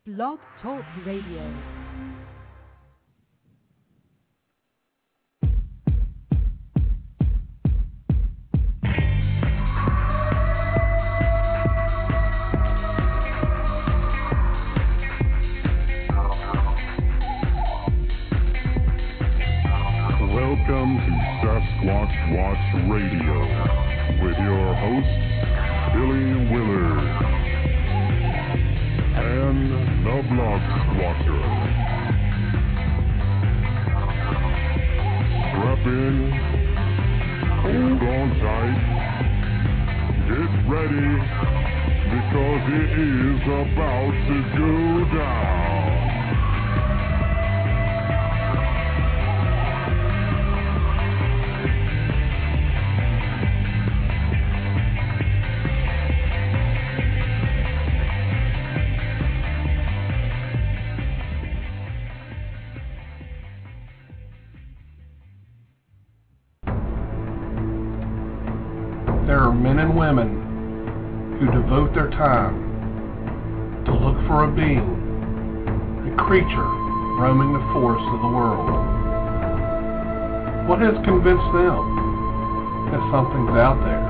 Blog Talk Radio. Welcome to Sasquatch Watch Radio with your hosts, Billy Willard and the Blog Squatcher. Strap in, hold on tight, get ready, because it is about to go down. There are men and women who devote their time to look for a being, a creature roaming the forests of the world. What has convinced them that something's out there?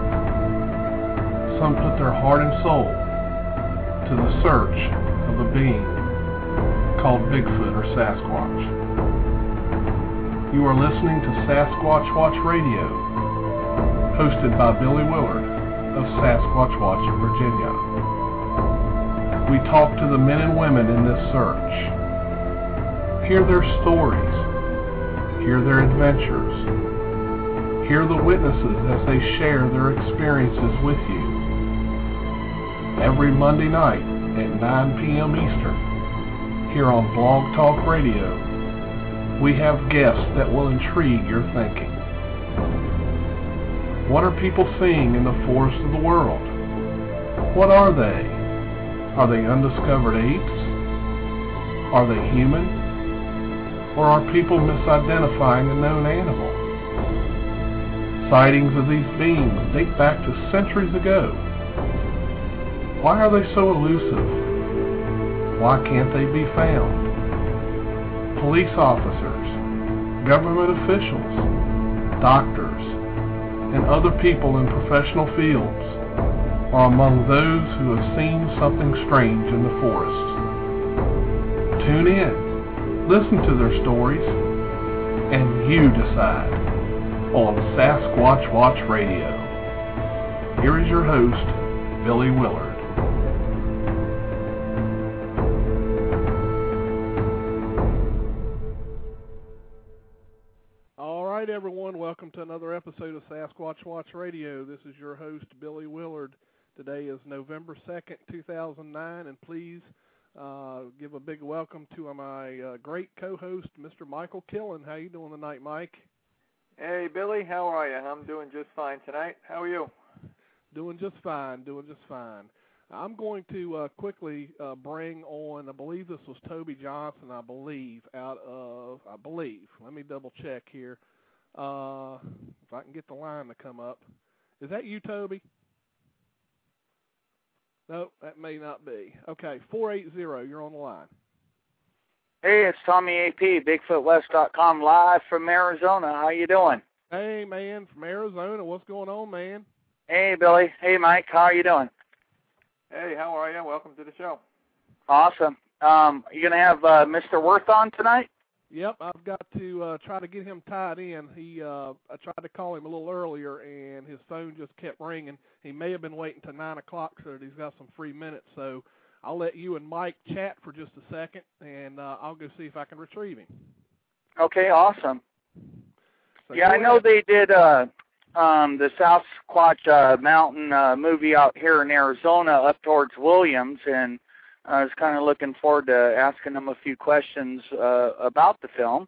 Some put their heart and soul to the search of a being called Bigfoot or Sasquatch. You are listening to Sasquatch Watch Radio, hosted by Billy Willard of Sasquatch Watch in Virginia. We talk to the men and women in this search, hear their stories, hear their adventures, hear the witnesses as they share their experiences with you. Every Monday night at 9 p.m. Eastern, here on Blog Talk Radio, we have guests that will intrigue your thinking. What are people seeing in the forests of the world? What are they? Are they undiscovered apes? Are they human? Or are people misidentifying a known animal? Sightings of these beings date back to centuries ago. Why are they so elusive? Why can't they be found? Police officers, government officials, doctors, and other people in professional fields are among those who have seen something strange in the forests. Tune in, listen to their stories, and you decide on Sasquatch Watch Radio. Here is your host, Billy Willard. Everyone, welcome to another episode of Sasquatch Watch Radio. This is your host, Billy Willard. Today is November 2nd, 2009, and please give a big welcome to my great co-host, Mr. Michael Killen. How you doing tonight, Mike? Hey, Billy, how are you? I'm doing just fine tonight. How are you? Doing just fine. I'm going to quickly bring on, I believe this was Toby Johnson, let me double check here. If I can get the line to come up. Is that you, Toby? No, that may not be. Okay, 480, you're on the line. Hey, it's Tommy AP, BigfootWest.com, live from Arizona. How you doing? Hey, man, from Arizona. What's going on, man? Hey, Billy. Hey, Mike. How are you doing? Hey, how are you? Welcome to the show. Awesome. You going to have Mr. Worth on tonight? Yep, I've got to try to get him tied in. I tried to call him a little earlier, and his phone just kept ringing. He may have been waiting till 9 o'clock so that he's got some free minutes. So I'll let you and Mike chat for just a second, and I'll go see if I can retrieve him. Okay, awesome. So yeah, I know they did the Sasquatch Mountain movie out here in Arizona up towards Williams, and I was kind of looking forward to asking them a few questions about the film.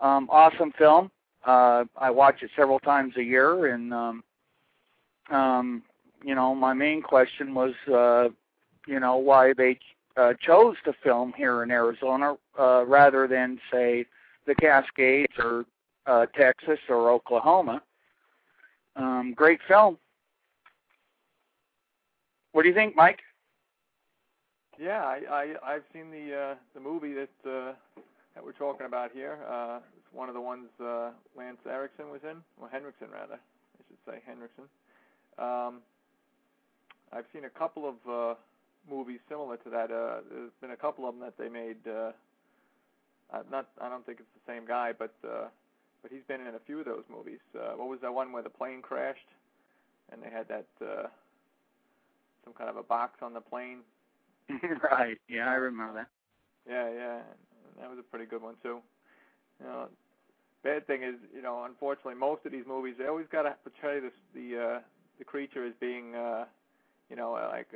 Awesome film. I watch it several times a year, and, my main question was, why they chose to film here in Arizona rather than, say, the Cascades or Texas or Oklahoma. Great film. What do you think, Mike? Yeah, I've seen the movie that we're talking about here. It's one of the ones Lance Erickson was in, or Henriksen rather, I should say Henriksen. I've seen a couple of movies similar to that. There's been a couple of them that they made. I don't think it's the same guy, but he's been in a few of those movies. What was that one where the plane crashed, and they had that some kind of a box on the plane? Right. Yeah, I remember that. Yeah. And that was a pretty good one too. You know, bad thing is, you know, unfortunately, most of these movies they always got to portray the creature as being, you know, like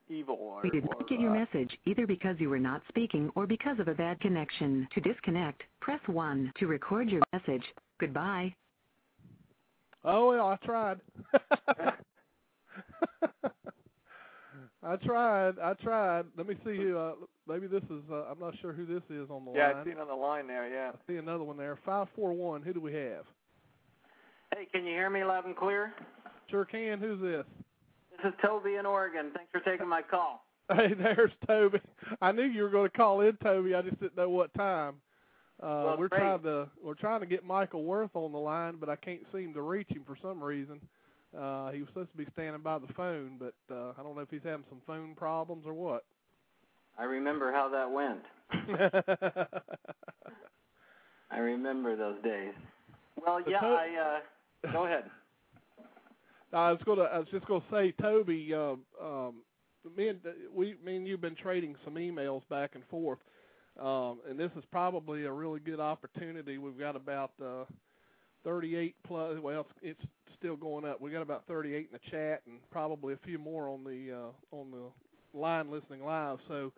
evil or. We did not get your message either because you were not speaking or because of a bad connection. To disconnect, press 1. To record your message, goodbye. Oh, well, I tried. I tried. Let me see who, maybe this is, I'm not sure who this is on the line. Yeah, I see it on the line there, yeah. I see another one there. 541, who do we have? Hey, can you hear me loud and clear? Sure can. Who's this? This is Toby in Oregon. Thanks for taking my call. Hey, there's Toby. I knew you were going to call in, Toby. I just didn't know what time. Well, we're trying to get Michael Worth on the line, but I can't seem to reach him for some reason. He was supposed to be standing by the phone, but I don't know if he's having some phone problems or what. I remember how that went. I remember those days. Well, yeah, go ahead. I was just gonna say, Toby, me and you've been trading some emails back and forth, and this is probably a really good opportunity. We've got about 38 plus. Well, it's still going up. We got about 38 in the chat, and probably a few more on the line listening live. So,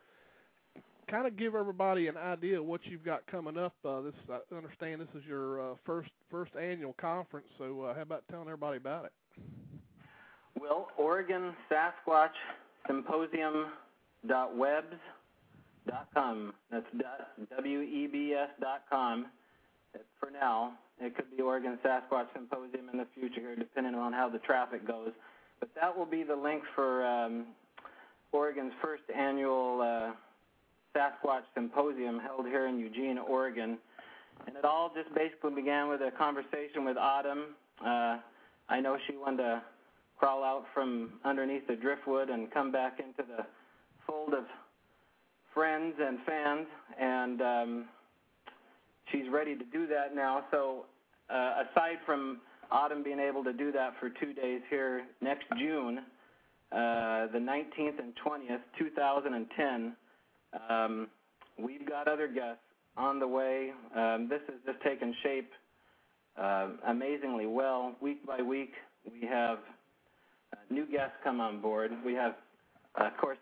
kind of give everybody an idea of what you've got coming up. I understand this is your first annual conference. So, how about telling everybody about it? Well, Oregon Sasquatch Symposium.webs.com. That's WEBS.com. For now, it could be Oregon Sasquatch Symposium in the future here, depending on how the traffic goes. But that will be the link for Oregon's first annual Sasquatch Symposium held here in Eugene, Oregon. And it all just basically began with a conversation with Autumn. I know she wanted to crawl out from underneath the driftwood and come back into the fold of friends and fans, and she's ready to do that now. So aside from Autumn being able to do that for 2 days here next June, the 19th and 20th, 2010, we've got other guests on the way. This has just taken shape amazingly well. Week by week, we have new guests come on board. We have, of course,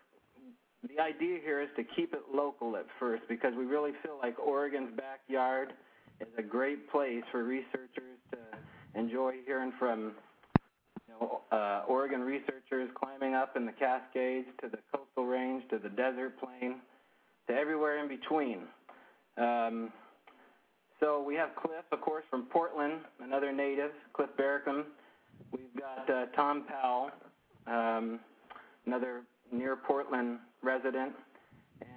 the idea here is to keep it local at first because we really feel like Oregon's backyard is a great place for researchers to enjoy hearing from Oregon researchers climbing up in the Cascades to the coastal range to the desert plain to everywhere in between. So we have Cliff, of course, from Portland, another native, Cliff Barrickham. We've got Tom Powell, another near Portland resident,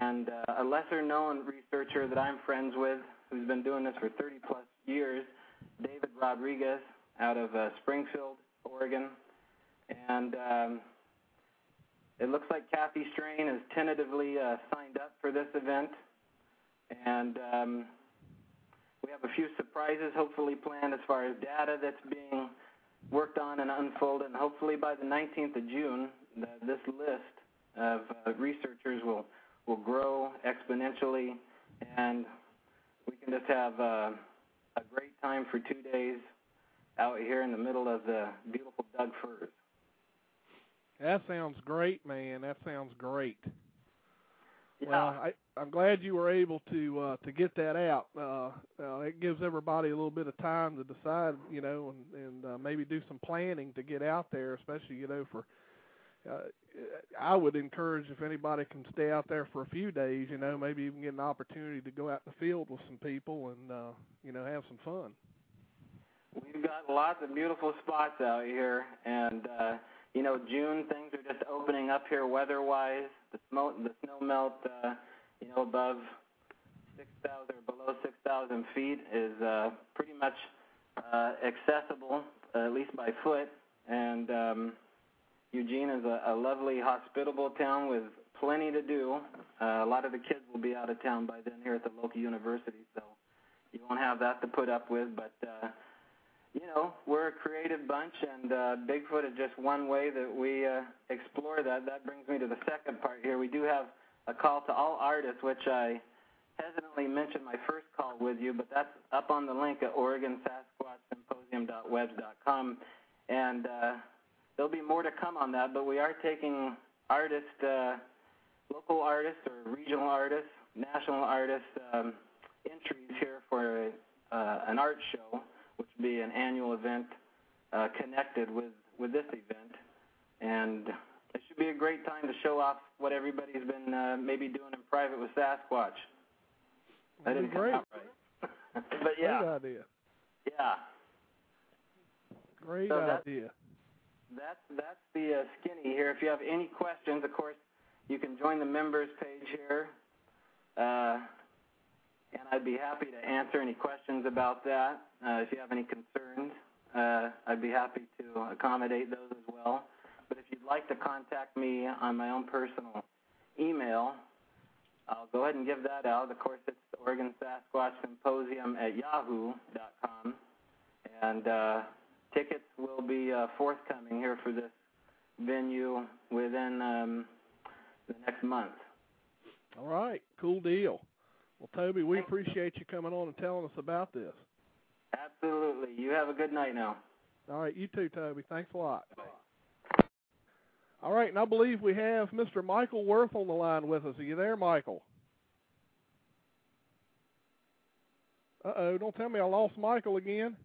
and a lesser-known researcher that I'm friends with who's been doing this for 30-plus years, David Rodriguez out of Springfield, Oregon. And it looks like Kathy Strain is tentatively signed up for this event. And we have a few surprises hopefully planned as far as data that's being worked on and unfolded. And hopefully by the 19th of June, this list of researchers will grow exponentially, and we can just have a great time for 2 days out here in the middle of the beautiful Doug firs. That sounds great, man. That sounds great. Yeah. Well, I'm glad you were able to get that out. It gives everybody a little bit of time to decide, and maybe do some planning to get out there, especially, for I would encourage if anybody can stay out there for a few days, maybe even get an opportunity to go out in the field with some people and, have some fun. We've got lots of beautiful spots out here, and June, things are just opening up here weather-wise. The snow melt, above 6,000 or below 6,000 feet is pretty much accessible, at least by foot. And Eugene is a lovely, hospitable town with plenty to do. A lot of the kids will be out of town by then here at the local university, so you won't have that to put up with. But, we're a creative bunch, and Bigfoot is just one way that we explore that. That brings me to the second part here. We do have a call to all artists, which I hesitantly mentioned my first call with you, but that's up on the link at OregonSasquatchSymposium.webs.com, and there'll be more to come on that, but we are taking artists, local artists or regional artists, national artists entries here for an art show, which will be an annual event connected with this event. And it should be a great time to show off what everybody's been maybe doing in private with Sasquatch. That didn't come out right. But yeah. Great idea. Yeah. Great idea. That's the skinny here. If you have any questions, of course, you can join the members page here. And I'd be happy to answer any questions about that. If you have any concerns, I'd be happy to accommodate those as well. But if you'd like to contact me on my own personal email, I'll go ahead and give that out. Of course, it's Oregon Sasquatch Symposium at yahoo.com. And tickets will be forthcoming here for this venue within the next month. All right. Cool deal. Well, Toby, we appreciate you coming on and telling us about this. Absolutely. You have a good night now. All right. You too, Toby. Thanks a lot. All right. And I believe we have Mr. Michael Worth on the line with us. Are you there, Michael? Uh-oh. Don't tell me I lost Michael again.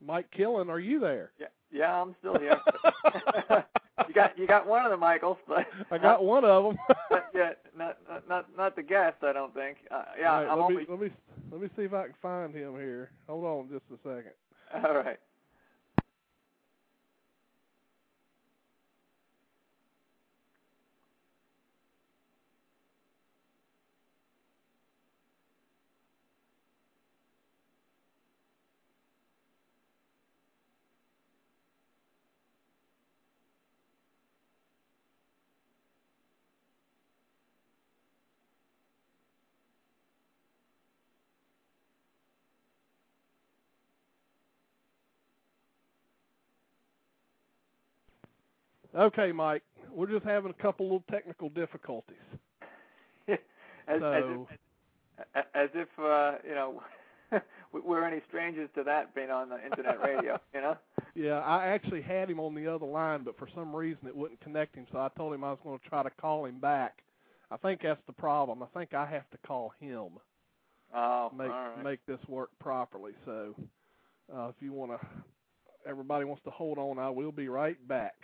Mike Killen, are you there? Yeah, I'm still here. You got one of the Michaels, but I got one of them. not the guest, I don't think. Right, let me see if I can find him here. Hold on just a second. All right. Okay, Mike. We're just having a couple little technical difficulties. As if we're any strangers to that being on the internet radio, Yeah, I actually had him on the other line, but for some reason it wouldn't connect him, so I told him I was going to try to call him back. I think that's the problem. I think I have to call him. All right. Make this work properly. So if you want to, everybody wants to hold on, I will be right back.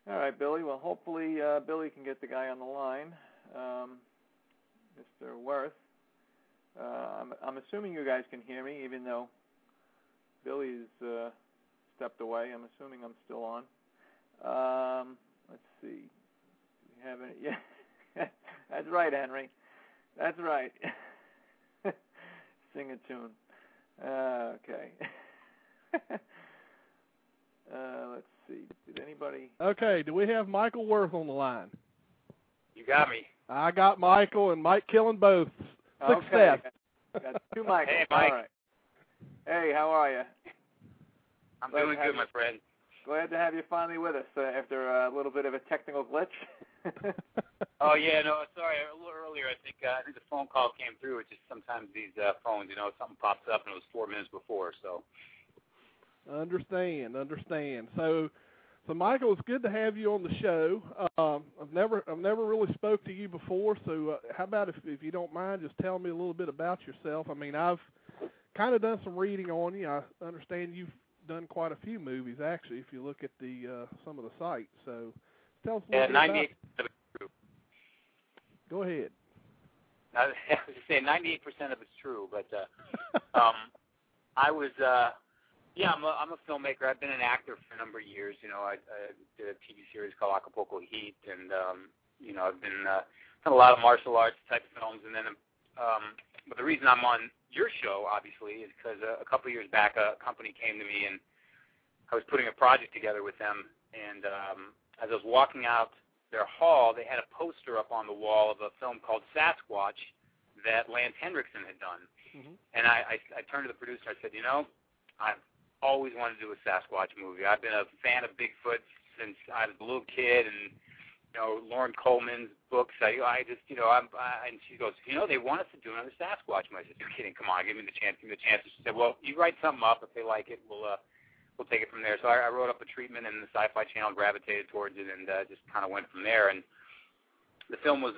All right, Billy. Well, hopefully Billy can get the guy on the line, Mr. Worth. I'm assuming you guys can hear me, even though Billy's stepped away. I'm assuming I'm still on. Let's see. Do we have any? Yeah, that's right, Henry. That's right. Sing a tune. Okay. Let's see. Did anybody? Okay. Do we have Michael Worth on the line? You got me. I got Michael and Mike Killen both. Success. Okay. Got two Michaels. Hey, Mike. All right. Hey, how are you? I'm doing good, my friend. Glad to have you finally with us after a little bit of a technical glitch. Oh yeah, no, sorry. A little earlier, I think the phone call came through. It's just sometimes these phones, something pops up and it was 4 minutes before. So. Understand. So Michael, it's good to have you on the show. I've never really spoke to you before. So how about if you don't mind, just tell me a little bit about yourself. I mean, I've kind of done some reading on you. I understand you've done quite a few movies, actually, if you look at the some of the sites. So tell us a little bit about it. Go ahead. I was just saying 98% of it's true, but I was, I'm a filmmaker. I've been an actor for a number of years. You know, I did a TV series called Acapulco Heat, and you know, I've been done a lot of martial arts type films, and then, but the reason I'm on your show, obviously, is because a couple of years back, a company came to me, and I was putting a project together with them, and as I was walking out their hall, they had a poster up on the wall of a film called Sasquatch that Lance Henriksen had done. Mm-hmm. And I turned to the producer, I said, you know, I've always wanted to do a Sasquatch movie. I've been a fan of Bigfoot since I was a little kid, and, you know, Lauren Coleman's books, I just, you know, and she goes, you know, they want us to do another Sasquatch movie. I said, you're kidding, come on, give me the chance. And she said, well, you write something up. If they like it, we'll take it from there. So I wrote up a treatment, and the Sci-Fi Channel gravitated towards it, and just kind of went from there. And the film was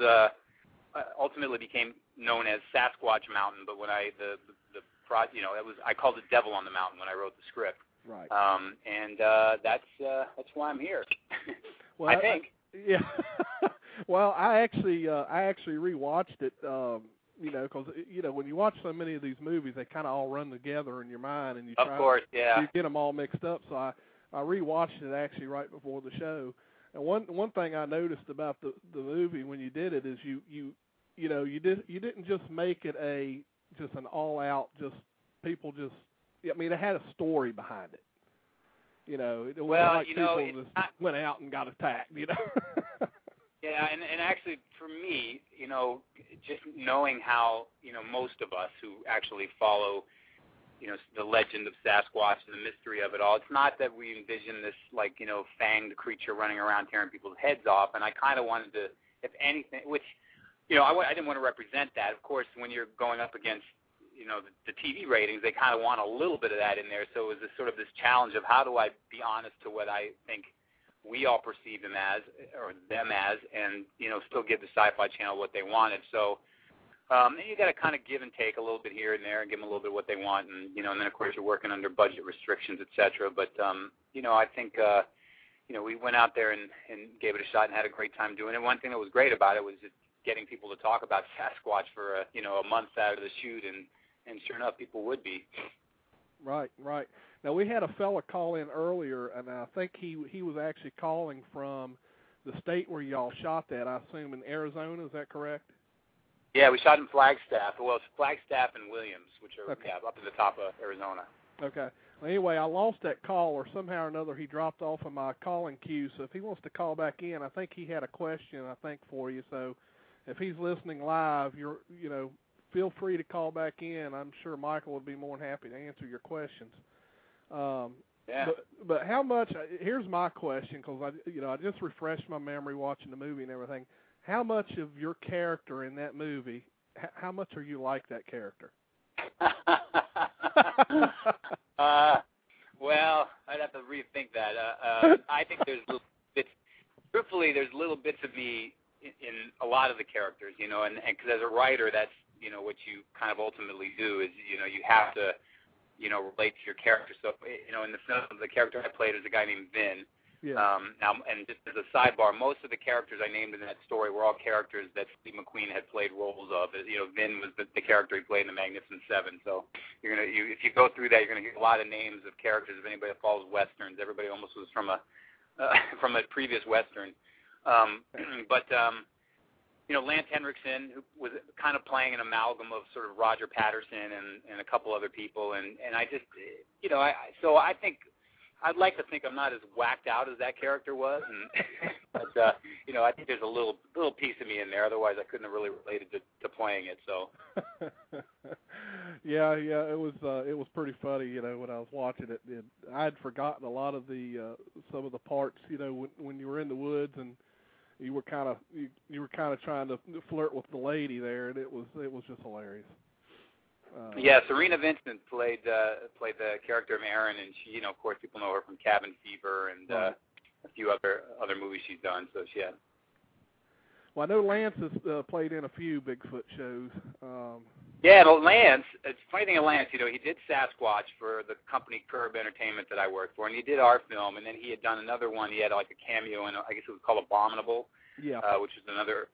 ultimately became known as Sasquatch Mountain, but when you know, I called it Devil on the Mountain when I wrote the script. Right. And that's why I'm here. Well, I think. Yeah. Well, I actually rewatched it. You know, because you know when you watch so many of these movies, they kind of all run together in your mind, and you get them all mixed up. So I rewatched it actually right before the show. And one thing I noticed about the movie when you did it is you didn't just make it just an all out people just. I mean, it had a story behind it. You know, it wasn't like people just went out and got attacked. You know. Yeah, and actually for me, you know, just knowing how, you know, most of us who actually follow, you know, the legend of Sasquatch and the mystery of it all, it's not that we envision this, like, you know, fanged creature running around tearing people's heads off, and I kind of wanted to, if anything, which, you know, I didn't want to represent that. Of course, when you're going up against, you know, the TV ratings, they kind of want a little bit of that in there, so it was this challenge of how do I be honest to what I think we all perceive them as, and, you know, still give the Sci-Fi Channel what they wanted. So you got to kind of give and take a little bit here and there and give them a little bit what they want, and, you know, and then, of course, you're working under budget restrictions, et cetera. But, you know, I think, you know, we went out there and gave it a shot and had a great time doing it. One thing that was great about it was just getting people to talk about Sasquatch for, you know, a month out of the shoot, and sure enough, people would be. Right. Now, we had a fella call in earlier, and I think he was actually calling from the state where y'all shot that, I assume in Arizona. Is that correct? Yeah, we shot in Flagstaff. Well, it's Flagstaff and Williams, which are up at the top of Arizona. Okay. Well, anyway, I lost that call, or somehow or another he dropped off of my calling queue, so if he wants to call back in, I think he had a question, for you. So if he's listening live, feel free to call back in. I'm sure Michael would be more than happy to answer your questions. Yeah. But how much? Here's my question, because I just refreshed my memory watching the movie and everything. How much of your character in that movie? How much are you like that character? Well, I'd have to rethink that. I think there's little bits. Truthfully, there's little bits of me in a lot of the characters, you know, and because as a writer, that's, you know, what you kind of ultimately do is, you know, you have to, you know, relate to your character. So, you know, in the film, the character I played is a guy named Vin. Yeah. Now, and just as a sidebar, most of the characters I named in that story were all characters that Steve McQueen had played roles of. You know, Vin was the character he played in The Magnificent Seven. So if you go through that, you're gonna hear a lot of names of characters. If anybody that follows westerns, everybody almost was from a previous western. You know, Lance Henriksen, who was kind of playing an amalgam of sort of Roger Patterson and a couple other people, and I just, you know, so I think I'd like to think I'm not as whacked out as that character was, but you know, I think there's a little piece of me in there. Otherwise, I couldn't have really related to playing it. So. yeah, it was pretty funny. You know, when I was watching it, I had forgotten a lot of some of the parts. You know, when you were in the woods and you were kind of trying to flirt with the lady there, and it was just hilarious. Yeah, Serena Vincent played the character of Erin, and she, you know, of course, people know her from Cabin Fever and a few other movies she's done. So she had. Well, I know Lance has played in a few Bigfoot shows. Yeah, but Lance, it's a funny thing of Lance, you know, he did Sasquatch for the company Curb Entertainment that I worked for, and he did our film, and then he had done another one. He had like a cameo in, I guess it was called Abominable, yeah, which is another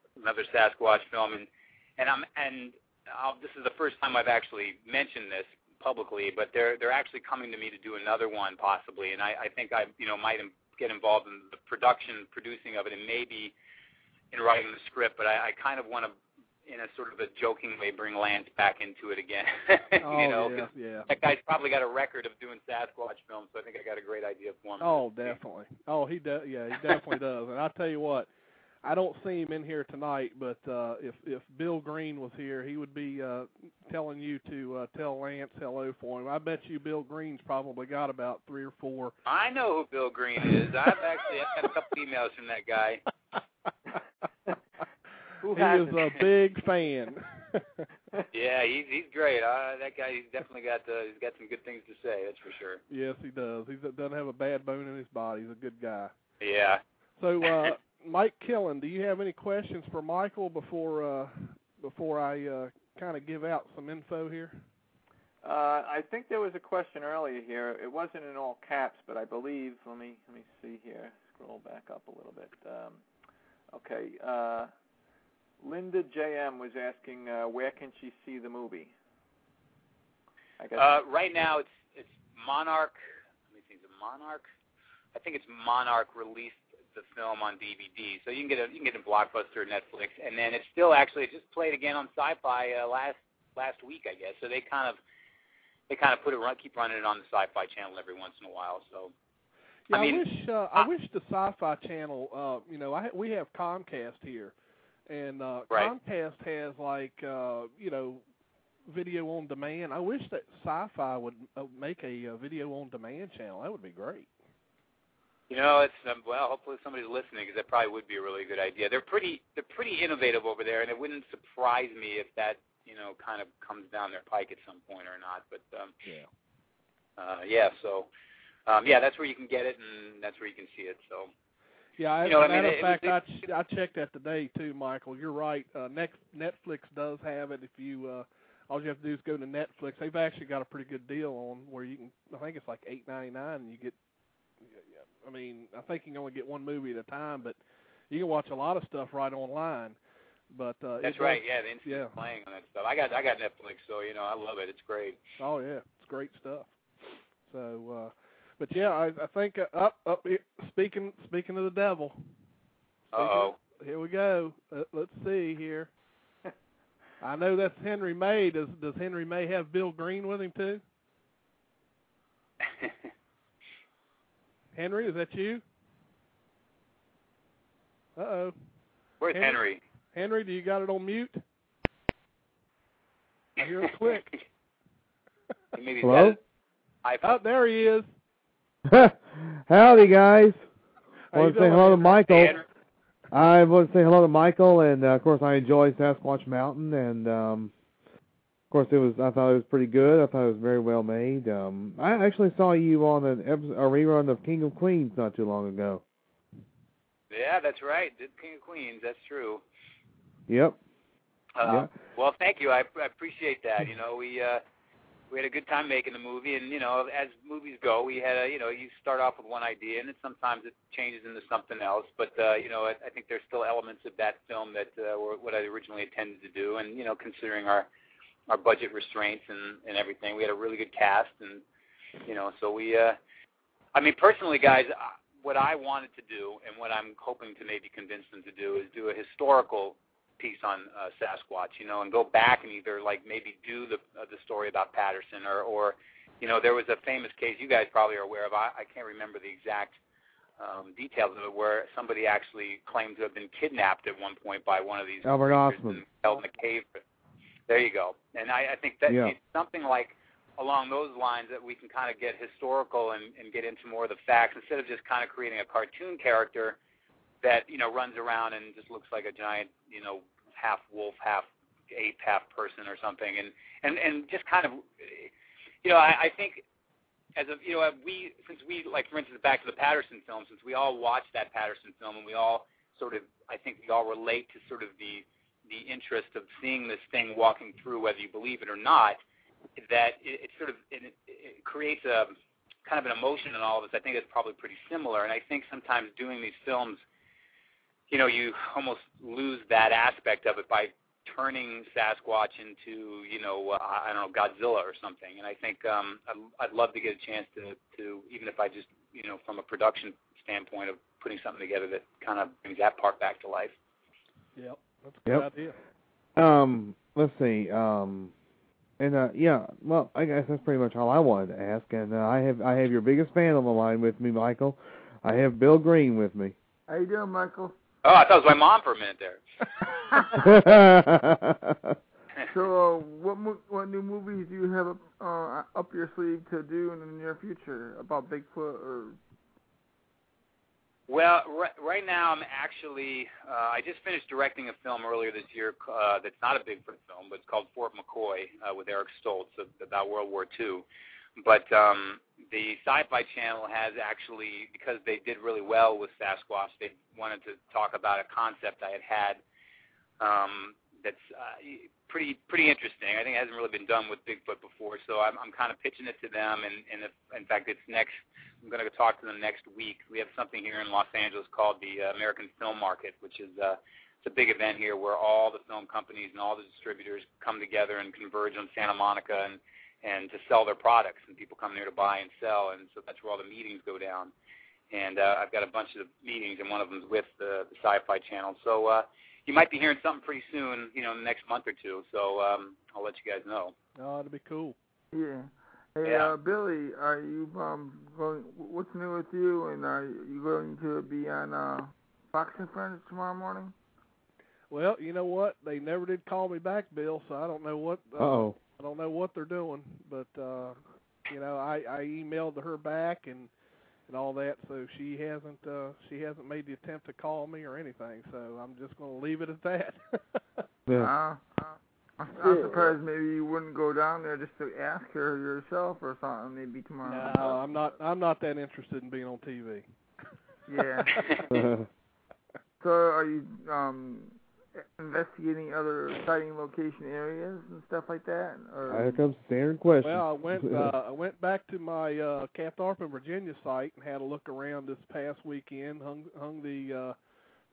Sasquatch film, and This is the first time I've actually mentioned this publicly, but they're actually coming to me to do another one possibly, and I think I might get involved in the producing of it, and maybe in writing the script. But I kind of want to, in a sort of a joking way, bring Lance back into it again. Yeah. That guy's probably got a record of doing Sasquatch films, so I think I got a great idea for him. Oh, definitely. Oh, he does. Yeah, he definitely does. And I'll tell you what, I don't see him in here tonight, but if Bill Green was here, he would be telling you to tell Lance hello for him. I bet you Bill Green's probably got about 3 or 4. I know who Bill Green is. I've had a couple emails from that guy. He is a big fan. Yeah, he's great. That guy, he's definitely got some good things to say. That's for sure. Yes, he does. He doesn't have a bad bone in his body. He's a good guy. Yeah. So, Mike Killen, do you have any questions for Michael before I kind of give out some info here? I think there was a question earlier here. It wasn't in all caps, but I believe. Let me see here. Scroll back up a little bit. Okay. Linda J.M. was asking where can she see the movie? I guess right now it's Monarch. Let me see, is it Monarch? I think it's Monarch released the film on DVD, so you can get it in Blockbuster, Netflix, and then it's still actually it just played again on Sci-Fi last week, I guess. So they kind of keep running it on the Sci-Fi channel every once in a while. So yeah, I wish the Sci-Fi channel. We have Comcast here. And right. Comcast has video on demand. I wish that Sci-Fi would make a video on demand channel. That would be great. It's hopefully somebody's listening, because that probably would be a really good idea. They're pretty innovative over there, and it wouldn't surprise me if that kind of comes down their pike at some point or not. But that's where you can get it, and that's where you can see it. So. Yeah, as a matter of fact, I checked that today too, Michael. You're right. Netflix does have it. If you all you have to do is go to Netflix. They've actually got a pretty good deal on where you can. I think it's like $8.99, and you get. I mean, I think you can only get one movie at a time, but you can watch a lot of stuff right online. But that's right. Yeah, the instant playing on that stuff. I got Netflix, so I love it. It's great. Oh yeah, it's great stuff. So. But yeah, I think up here, speaking of the devil. Uh-oh. Here we go. Let's see here. I know that's Henry May. Does Henry May have Bill Green with him too? Henry, is that you? Uh-oh. Where's Henry? Henry, do you got it on mute? I hear a click. Maybe hello? Oh, there he is. Howdy, guys. I want to say hello to Michael. Hey, I want to say hello to Michael, and of course I enjoy Sasquatch Mountain, and of course I thought it was pretty good. I thought it was very well made. I actually saw you on a rerun of King of Queens not too long ago. Yeah, that's right. Did King of Queens. That's true. Yep. Yeah. Well, thank you. I appreciate that. We had a good time making the movie, and as movies go, we had you start off with one idea, and then sometimes it changes into something else. But I think there's still elements of that film that were what I originally intended to do, and considering our budget restraints and everything, we had a really good cast, and so we. Personally, guys, what I wanted to do, and what I'm hoping to maybe convince them to do, is do a historical piece on Sasquatch, and go back and either maybe do the story about Patterson or there was a famous case you guys probably are aware of. I can't remember the exact details of it, where somebody actually claimed to have been kidnapped at one point by one of these Albert Osman, held in a cave. There you go. And I think that it's something like along those lines that we can kind of get historical and get into more of the facts instead of just kind of creating a cartoon character that runs around and just looks like a giant half wolf, half ape, half person or something, and just kind of I think as of since we for instance back to the Patterson film, since we all watched that Patterson film and we all I think we all relate to sort of the interest of seeing this thing walking through, whether you believe it or not, that it creates a kind of an emotion in all of us. I think it's probably pretty similar, and I think sometimes doing these films, you almost lose that aspect of it by turning Sasquatch into, I don't know, Godzilla or something. And I think I'd love to get a chance to even if I just, from a production standpoint of putting something together that kind of brings that part back to life. Yep, that's a good idea. Let's see. Well, I guess that's pretty much all I wanted to ask. And I have your biggest fan on the line with me, Michael. I have Bill Green with me. How you doing, Michael? Oh, I thought it was my mom for a minute there. So, what new movies do you have up your sleeve to do in the near future about Bigfoot or? Well, right now I'm actually I just finished directing a film earlier this year that's not a Bigfoot film, but it's called Fort McCoy with Eric Stoltz about World War II. But the Sci-Fi Channel has actually, because they did really well with Sasquatch, they wanted to talk about a concept I had that's pretty interesting. I think it hasn't really been done with Bigfoot before, so I'm kind of pitching it to them. And if, in fact, I'm going to talk to them next week. We have something here in Los Angeles called the American Film Market, which is it's a big event here where all the film companies and all the distributors come together and converge on Santa Monica and to sell their products, and people come there to buy and sell, and so that's where all the meetings go down. And I've got a bunch of meetings, and one of them is with the Sci-Fi Channel. So you might be hearing something pretty soon, in the next month or two. So I'll let you guys know. Oh, it'll be cool. Yeah. Hey, Billy, are you going? What's new with you? And are you going to be on Fox and Friends tomorrow morning? Well, you know what? They never did call me back, Bill. So I don't know what. I don't know what they're doing, but I emailed her back and all that, so she hasn't made the attempt to call me or anything. So I'm just going to leave it at that. I'm surprised maybe you wouldn't go down there just to ask her yourself or something. Maybe tomorrow. No, I'm not that interested in being on TV. Yeah. So are you investigating other sighting location areas and stuff like that? Or? Here comes the standard question. Well, I went back to my Cap Tarpon, Virginia site and had a look around this past weekend. Hung the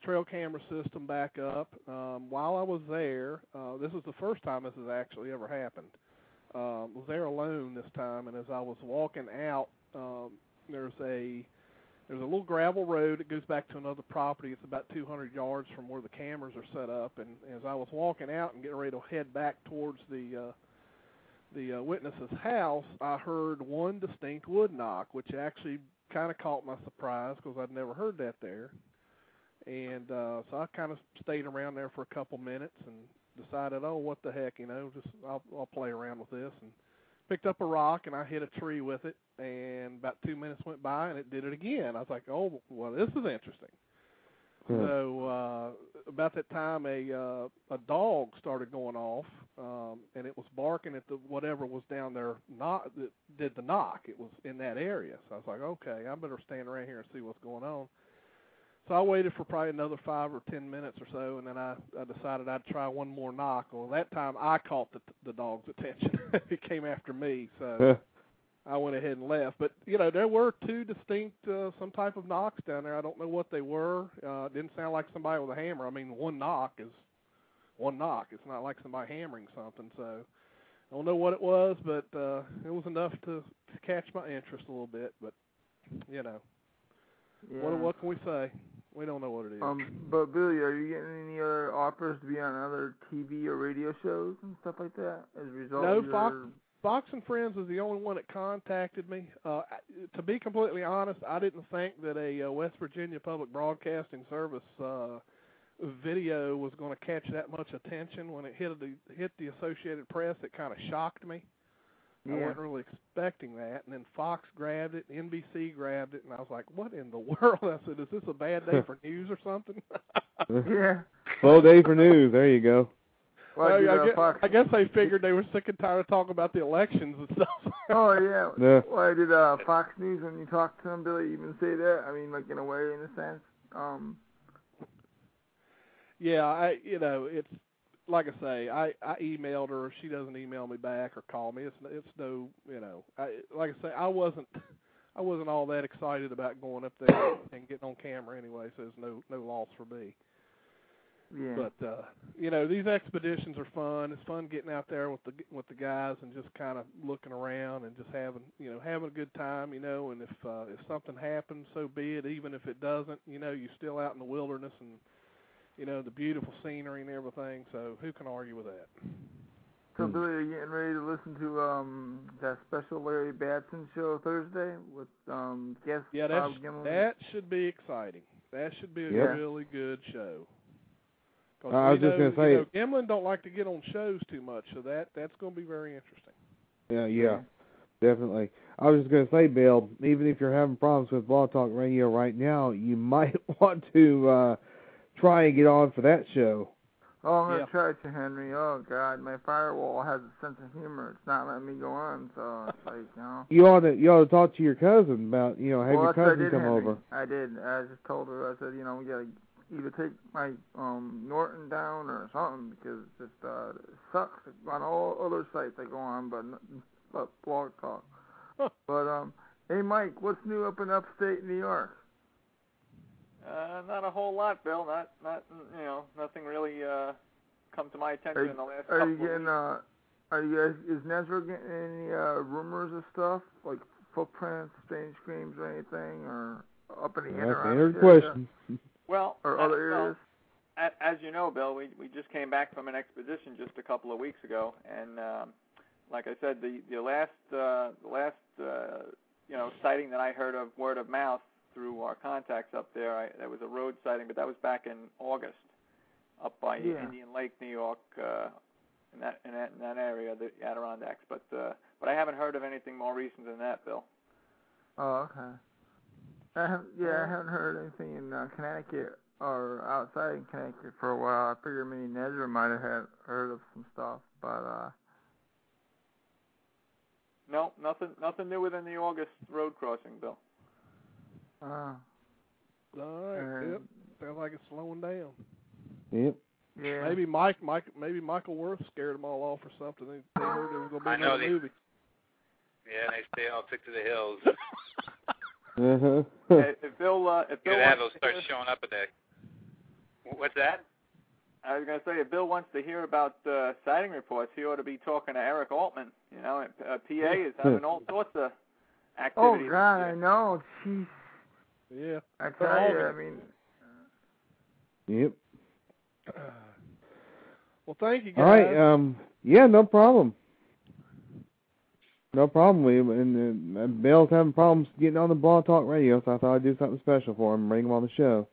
trail camera system back up. While I was there, this was the first time this has actually ever happened. Was there alone this time, and as I was walking out, there's a little gravel road that goes back to another property. It's about 200 yards from where the cameras are set up. And as I was walking out and getting ready to head back towards the witness's house, I heard one distinct wood knock, which actually kind of caught my surprise because I'd never heard that there. And so I kind of stayed around there for a couple minutes and decided, oh, what the heck, just I'll play around with this. And picked up a rock, and I hit a tree with it, and about 2 minutes went by, and it did it again. I was like, oh, well, this is interesting. So about that time, a dog started going off, and it was barking at whatever was down there that did the knock. It was in that area. So I was like, okay, I better stand around here and see what's going on. So I waited for probably another 5 or 10 minutes or so, and then I decided I'd try one more knock. Well, that time I caught the dog's attention. He came after me, so I went ahead and left. But, there were two distinct some type of knocks down there. I don't know what they were. It didn't sound like somebody with a hammer. I mean, one knock is one knock. It's not like somebody hammering something. So I don't know what it was, but it was enough to catch my interest a little bit. But, Yeah. What can we say? We don't know what it is. But Billy, are you getting any other offers to be on other TV or radio shows and stuff like that as a result of your... Fox and Friends was the only one that contacted me. To be completely honest, I didn't think that a West Virginia Public Broadcasting Service video was going to catch that much attention. When it hit the Associated Press, it kind of shocked me. I wasn't really expecting that, and then Fox grabbed it, NBC grabbed it, and I was like, what in the world? I said, is this a bad day for news or something? Yeah. Slow day for news. There you go. Well, I guess they figured they were sick and tired of talking about the elections and stuff. Oh, yeah. Well, did Fox News, when you talked to them, Billy, even say that? I mean, like, in a way, in a sense? Yeah, it's... Like I say, I emailed her. She doesn't email me back or call me. It's no, like I say, I wasn't all that excited about going up there and getting on camera anyway. So there's no loss for me. Yeah. But you know, these expeditions are fun. It's fun getting out there with the guys and just kind of looking around and just having a good time. You know, and if something happens, so be it. Even if it doesn't, you know, you're still out in the wilderness and you know the beautiful scenery and everything. So who can argue with that? So Billy, are you getting ready to listen to that special Larry Batson show Thursday with guest Bob Gimlin? That should be exciting. That should be a really good show. I was just going to say, Gimlin don't like to get on shows too much, so that's going to be very interesting. Yeah, definitely. I was just going to say, Bill, even if you're having problems with Blog Talk Radio right now, you might want to try and get on for that show. Oh, I'm going to try to, Henry. Oh, God, my firewall has a sense of humor. It's not letting me go on, so it's like, you know. You ought to talk to your cousin about, have your cousin come over. I did. I just told her, I said, we got to either take my Norton down or something, because it just sucks on all other sites I go on, but Blog Talk. But, hey, Mike, what's new up in upstate New York? Not a whole lot, Bill. Not nothing really come to my attention in the last couple of weeks. Is Nezra getting any rumors of stuff, like footprints, strange screams or anything, or up in the That's question. Well, or other areas? As you know, Bill, we just came back from an expedition just a couple of weeks ago, and like I said, the last sighting that I heard of word of mouth through our contacts up there, that was a road sighting, but that was back in August, up by Indian Lake, New York, in that area, the Adirondacks. But I haven't heard of anything more recent than that, Bill. Oh, okay. I haven't heard anything in Connecticut or outside in Connecticut for a while. I figured maybe Nezra might have heard of some stuff, but no, nothing new within the August road crossing, Bill. All right. Yep. Sounds like it's slowing down. Yep. Yeah. Maybe Michael Worth scared them all off or something. They heard there was going to be another movie. Yeah, and they all took to the hills. If Bill they'll start showing up at that. What's that? I was going to say, if Bill wants to hear about sighting reports, he ought to be talking to Eric Altman. PA is having all sorts of activities. Oh God, I know. Jeez. Yeah. I tell you, I mean. Yep. Well, thank you, guys. All right. Yeah, no problem. No problem. And Bill's having problems getting on the Blog Talk Radio, so I thought I'd do something special for him and bring him on the show.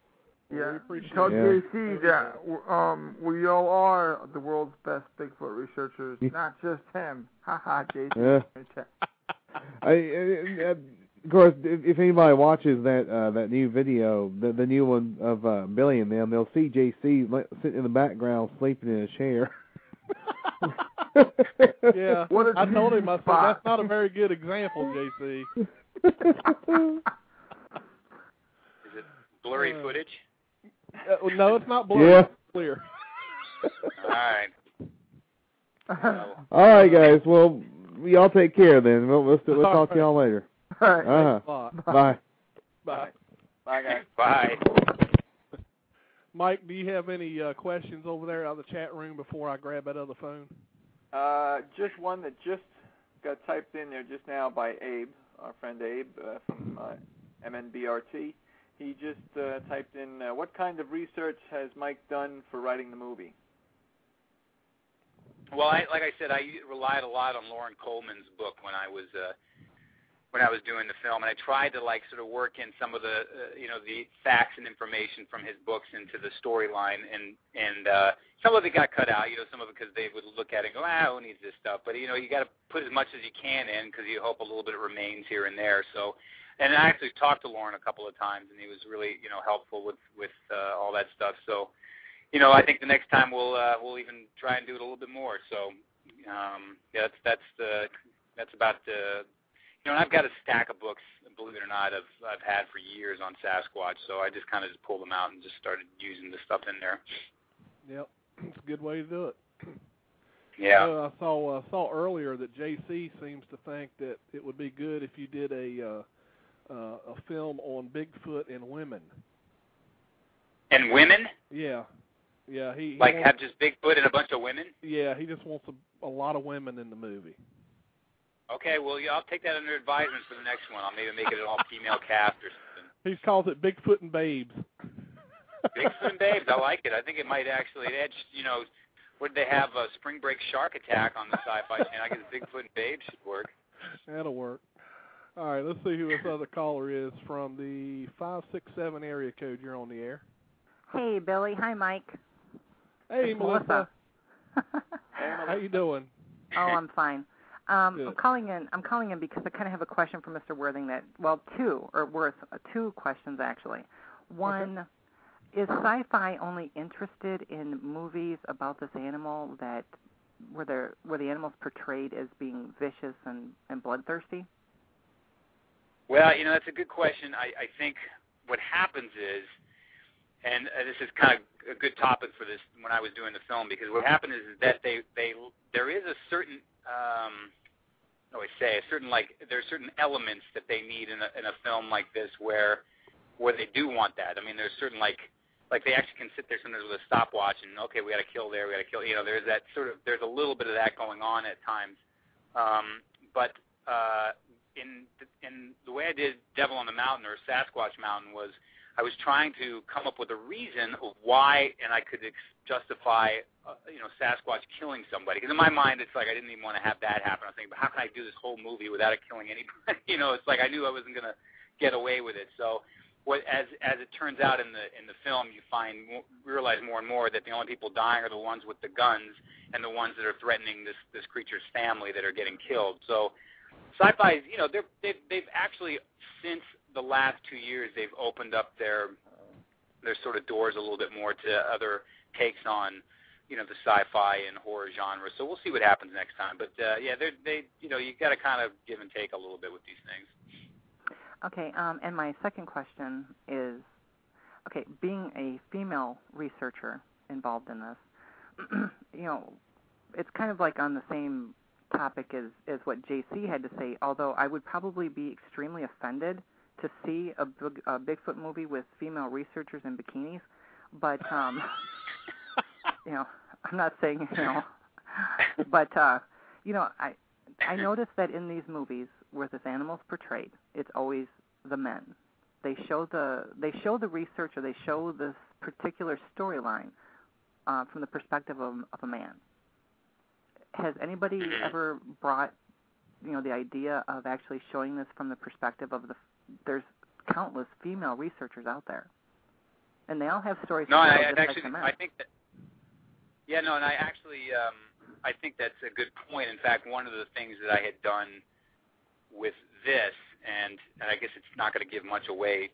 Yeah, tell JC that we all are the world's best Bigfoot researchers, not just him. Ha JC. Of course, if anybody watches that new video, the new one of Billy and them, they'll see JC sitting in the background sleeping in a chair. Yeah, I told him, I said, that's not a very good example, JC. Is it blurry footage? No, it's not blurry. Yeah. It's clear. All right, guys. Well, y'all take care then. We'll talk to y'all later. All right. Bye. Bye, guys. Bye. Mike, do you have any questions over there out of the chat room before I grab that other phone? Just one that just got typed in there just now by Abe, our friend Abe from MNBRT. He just typed in, what kind of research has Mike done for writing the movie? Well, like I said, I relied a lot on Lauren Coleman's book when I was doing the film, and I tried to sort of work in some of the the facts and information from his books into the storyline, and some of it got cut out, some of it because they would look at it and go, who needs this stuff? But you got to put as much as you can in because you hope a little bit remains here and there. So, and I actually talked to Lauren a couple of times, and he was really helpful with all that stuff. So, I think the next time we'll even try and do it a little bit more. So, that's about the. And I've got a stack of books, believe it or not, I've had for years on Sasquatch, so I just kind of pulled them out and just started using the stuff in there. Yep, it's a good way to do it. Yeah. I saw earlier that JC seems to think that it would be good if you did a film on Bigfoot and women. And women? Yeah. Yeah, he like wants, have just Bigfoot and a bunch of women. Yeah, he just wants a lot of women in the movie. Okay, well, yeah, I'll take that under advisement for the next one. I'll maybe make it an all-female cast or something. He calls it Bigfoot and Babes. Bigfoot and Babes, I like it. I think it might actually edge. Would they have a Spring Break Shark Attack on the Sci-Fi Channel? I guess Bigfoot and Babes should work. That'll work. All right, let's see who this other caller is from the 567 area code. You're on the air. Hey, Billy. Hi, Mike. Hey, it's Melissa. How you doing? Oh, I'm fine. I'm calling in because I kind of have a question for Mr. Worthing two questions actually. One, is Sci-Fi only interested in movies about this animal where the animal's portrayed as being vicious and bloodthirsty? Well, that's a good question. I think what happens is, and this is kind of a good topic for this when I was doing the film, because what happened is that there is a certain there's certain elements that they need in a film like this where they do want that. I mean, there's certain like they actually can sit there sometimes with a stopwatch and okay, we got to kill there, we got to kill. There's that there's a little bit of that going on at times. But in the way I did Devil on the Mountain or Sasquatch Mountain was I was trying to come up with a reason of why, and I could justify, Sasquatch killing somebody. Because in my mind, it's like I didn't even want to have that happen. I was thinking, but how can I do this whole movie without it killing anybody? It's like I knew I wasn't going to get away with it. So, as it turns out in the film, you realize more and more that the only people dying are the ones with the guns and the ones that are threatening this creature's family that are getting killed. So, Sci-Fi, they've actually since the last 2 years, they've opened up their sort of doors a little bit more to other takes on, the sci-fi and horror genre. So we'll see what happens next time. But you got to kind of give and take a little bit with these things. Okay. And my second question is, being a female researcher involved in this, it's kind of like on the same topic as what JC had to say. Although I would probably be extremely offended to see a Bigfoot movie with female researchers in bikinis, but I'm not saying but I noticed that in these movies where this animal's portrayed, it's always the men. They show the research, or they show this particular storyline from the perspective of a man. Has anybody ever brought the idea of actually showing this from the perspective of there's countless female researchers out there, and they all have stories. No, I think that. Yeah, no, and I think that's a good point. In fact, one of the things that I had done with this, and I guess it's not going to give much away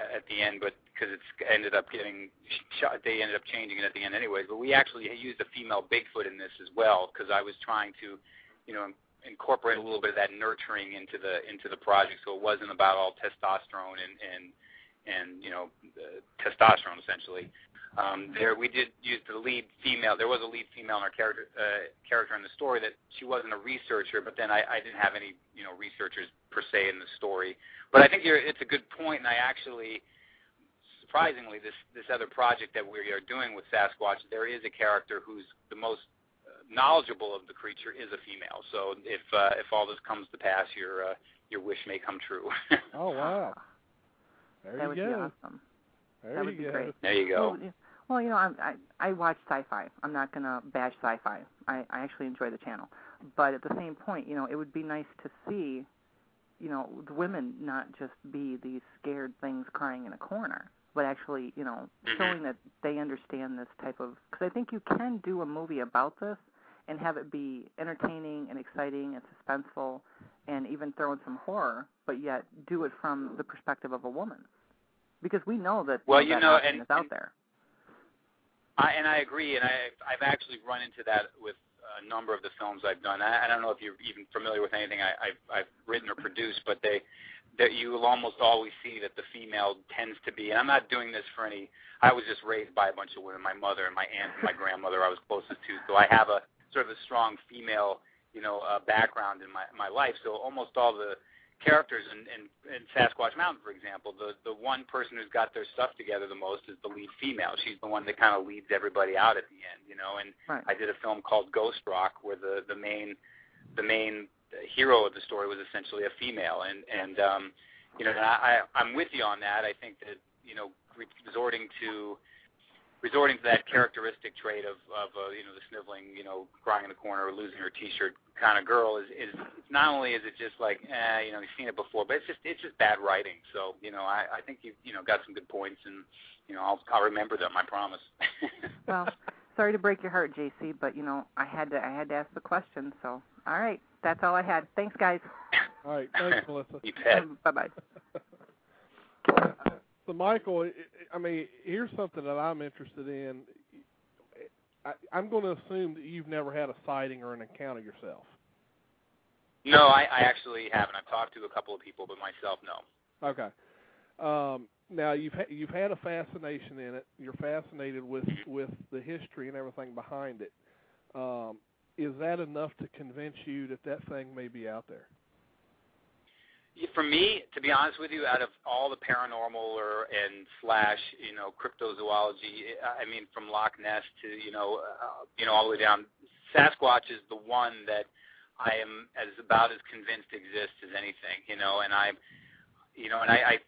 at the end, but because they ended up changing it at the end anyways. But we actually used a female Bigfoot in this as well, because I was trying to, incorporate a little bit of that nurturing into the project, so it wasn't about all testosterone and testosterone essentially. We did use the lead female. There was a lead female in our character in the story that she wasn't a researcher, but then I didn't have any researchers per se in the story. But I think it's a good point, and I actually, surprisingly, this other project that we are doing with Sasquatch, there is a character who's the most knowledgeable of the creature is a female. So if all this comes to pass, your wish may come true. Oh wow! That would be awesome. That would be great. There you go. Well, I watch Sci-Fi. I'm not gonna bash Sci-Fi. I actually enjoy the channel, but at the same point, it would be nice to see, the women not just be these scared things crying in a corner, but actually, showing that they understand this type of. Because I think you can do a movie about this and have it be entertaining and exciting and suspenseful, and even throw in some horror, but yet do it from the perspective of a woman, because we know that that option is out there. I agree, and I've actually run into that with a number of the films I've done. I don't know if you're even familiar with anything I've written or produced, but that you will almost always see that the female tends to be, and I'm not doing this for any, I was just raised by a bunch of women, my mother and my aunt and my grandmother I was closest to, so I have a sort of a strong female, background in my life, so almost all the characters in Sasquatch Mountain, for example, the one person who's got their stuff together the most is the lead female. She's the one that kind of leads everybody out at the end, you know. And right. I did a film called Ghost Rock where the main hero of the story was essentially a female, and you know, I'm with you on that. I think that, you know, resorting to that characteristic trait of you know, the sniveling, you know, crying in the corner or losing her T-shirt kind of girl is not only is it just like, you know, you've seen it before, but it's just bad writing. So, you know, I think you've, you know, got some good points, and, you know, I'll remember them, I promise. Well, sorry to break your heart, JC, but, you know, I had to ask the question. So, all right, that's all I had. Thanks, guys. All right, thanks, Melissa. You bet. Bye-bye. So, Michael, I mean, here's something that I'm interested in. I'm going to assume that you've never had a sighting or an encounter yourself. No, I actually haven't. I've talked to a couple of people, but myself, no. Okay. Now, you've had a fascination in it. You're fascinated with the history and everything behind it. Is that enough to convince you that thing may be out there? For me, to be honest with you, out of all the paranormal and you know, cryptozoology, I mean, from Loch Ness to you know, all the way down, Sasquatch is the one that I am about as convinced exists as anything. You know, and I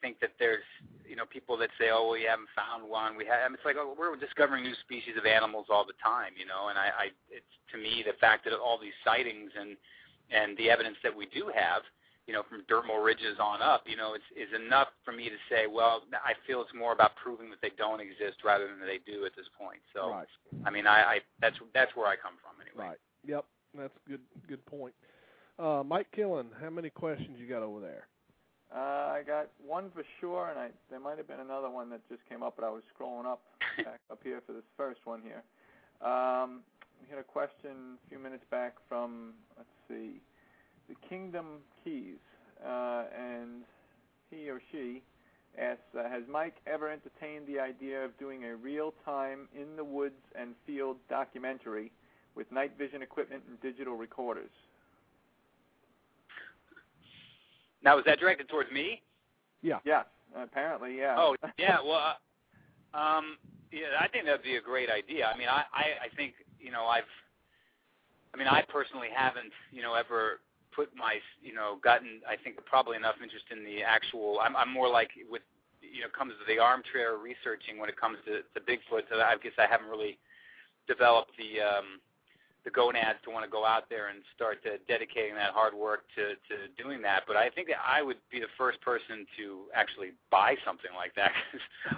think that there's, you know, people that say, oh, we haven't found one. It's like, oh, we're discovering new species of animals all the time. You know, and it's, to me, the fact that all these sightings and the evidence that we do have, you know, from dermal ridges on up, you know, is enough for me to say, well, I feel it's more about proving that they don't exist rather than that they do at this point. So, right. I mean, that's where I come from anyway. Right. Yep. That's good point. Mike Killen, how many questions you got over there? I got one for sure, and there might have been another one that just came up, but I was scrolling back up here for this first one here. We had a question a few minutes back from, let's see, the Kingdom Keys, and he or she asks, has Mike ever entertained the idea of doing a real-time in-the-woods and field documentary with night vision equipment and digital recorders? Now, was that directed towards me? Yeah. Yeah, apparently, yeah. Oh, yeah, well, yeah, I think that would be a great idea. I mean, I think, you know, I personally haven't, you know, ever put my, you know, gotten, I think, probably enough interest in the actual, I'm more like with, you know, comes to the armchair researching when it comes to Bigfoot, so I guess I haven't really developed the gonads to want to go out there and start dedicating that hard work to doing that. But I think that I would be the first person to actually buy something like that.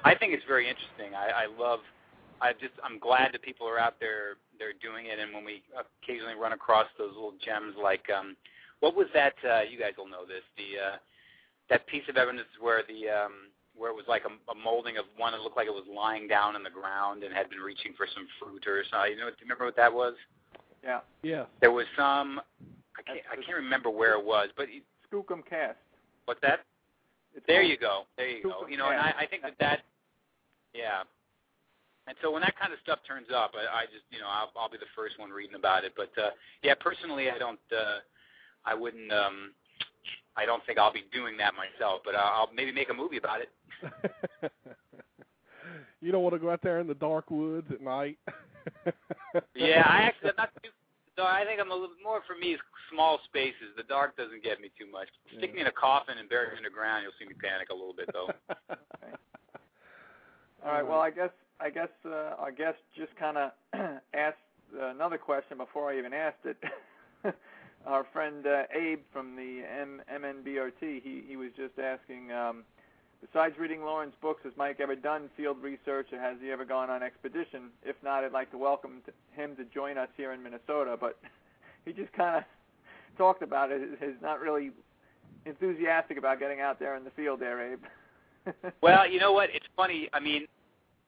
I think it's very interesting. I'm glad that people are out there, they're doing it, and when we occasionally run across those little gems like, what was that, you guys will know this, that piece of evidence where where it was like a molding of one that looked like it was lying down on the ground and had been reaching for some fruit or something. Do you remember what that was? Yeah. Yeah. There was some, I can't remember where it was, but Skookum Cast. What's that? There you go. You know, and I think that, yeah. And so when that kind of stuff turns up, I just, you know, I'll be the first one reading about it. But yeah, personally, I don't think I'll be doing that myself. But I'll maybe make a movie about it. You don't want to go out there in the dark woods at night. Yeah, I'm not too. So I think I'm a little more, for me, small spaces. The dark doesn't get me too much. Stick me in a coffin and bury me underground, you'll see me panic a little bit, though. Okay. All right. Well, I guess our guest just kind of asked another question before I even asked it. Our friend Abe from the MNBRT, he was just asking, besides reading Lauren's books, has Mike ever done field research, or has he ever gone on expedition? If not, I'd like to welcome him to join us here in Minnesota. But he just kind of talked about it. He's not really enthusiastic about getting out there in the field there, Abe. Well, you know what? It's funny. I mean,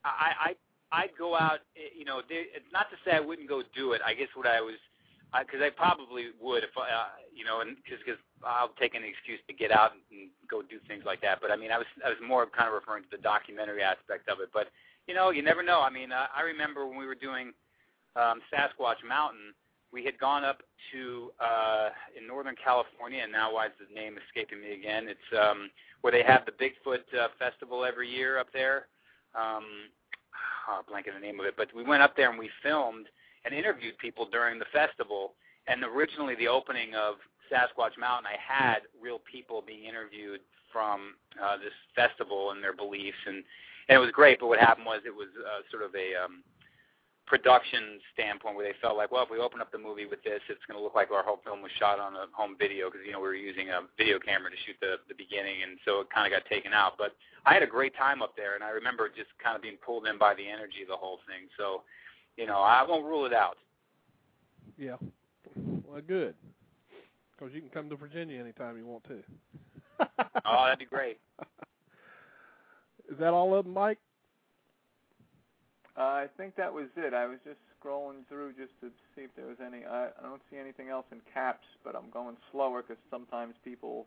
I'd go out, you know, it's not to say I wouldn't go do it. I guess what I was, because I probably would if, you know, and because I'll take an excuse to get out and go do things like that. But I mean, I was more kind of referring to the documentary aspect of it. But, you know, you never know. I mean, I remember when we were doing Sasquatch Mountain, we had gone up to in Northern California, and now why is the name escaping me again? It's where they have the Bigfoot festival every year up there. I'm blanking the name of it, but we went up there and we filmed and interviewed people during the festival. And originally, the opening of Sasquatch Mountain, I had real people being interviewed from this festival and their beliefs, and it was great. But what happened was it was sort of a production standpoint where they felt like, well, if we open up the movie with this, it's going to look like our whole film was shot on a home video because, we were using a video camera to shoot the beginning, and so it kind of got taken out. But I had a great time up there, and I remember just kind of being pulled in by the energy of the whole thing. So, I won't rule it out. Yeah. Well, good. Because you can come to Virginia anytime you want to. Oh, that'd be great. Is that all of them, Mike? I think that was it. I was just scrolling through just to see if there was any. I don't see anything else in caps, but I'm going slower because sometimes people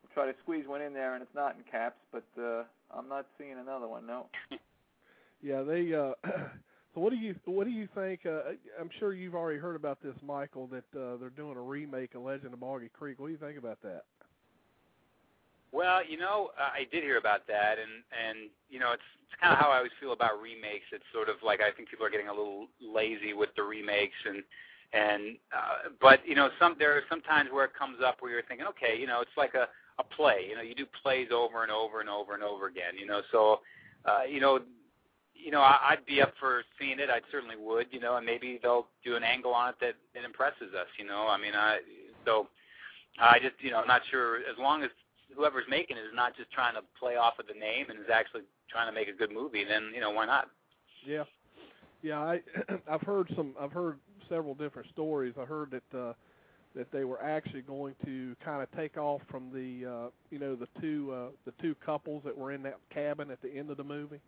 will try to squeeze one in there and it's not in caps, but I'm not seeing another one, no. Yeah, they so what do you think, I'm sure you've already heard about this, Michael, that they're doing a remake of Legend of Boggy Creek. What do you think about that? Well, I did hear about that, and it's kind of how I always feel about remakes. It's sort of like I think people are getting a little lazy with the remakes, but there are some times where it comes up where you're thinking, okay, it's like a play. You do plays over and over and over and over again. So I'd be up for seeing it. I certainly would. And maybe they'll do an angle on it that impresses us. I just I'm not sure as long as whoever's making it is not just trying to play off of the name and is actually trying to make a good movie, then why not? Yeah. I've heard several different stories. I heard that they were actually going to kind of take off from the the two couples that were in that cabin at the end of the movie.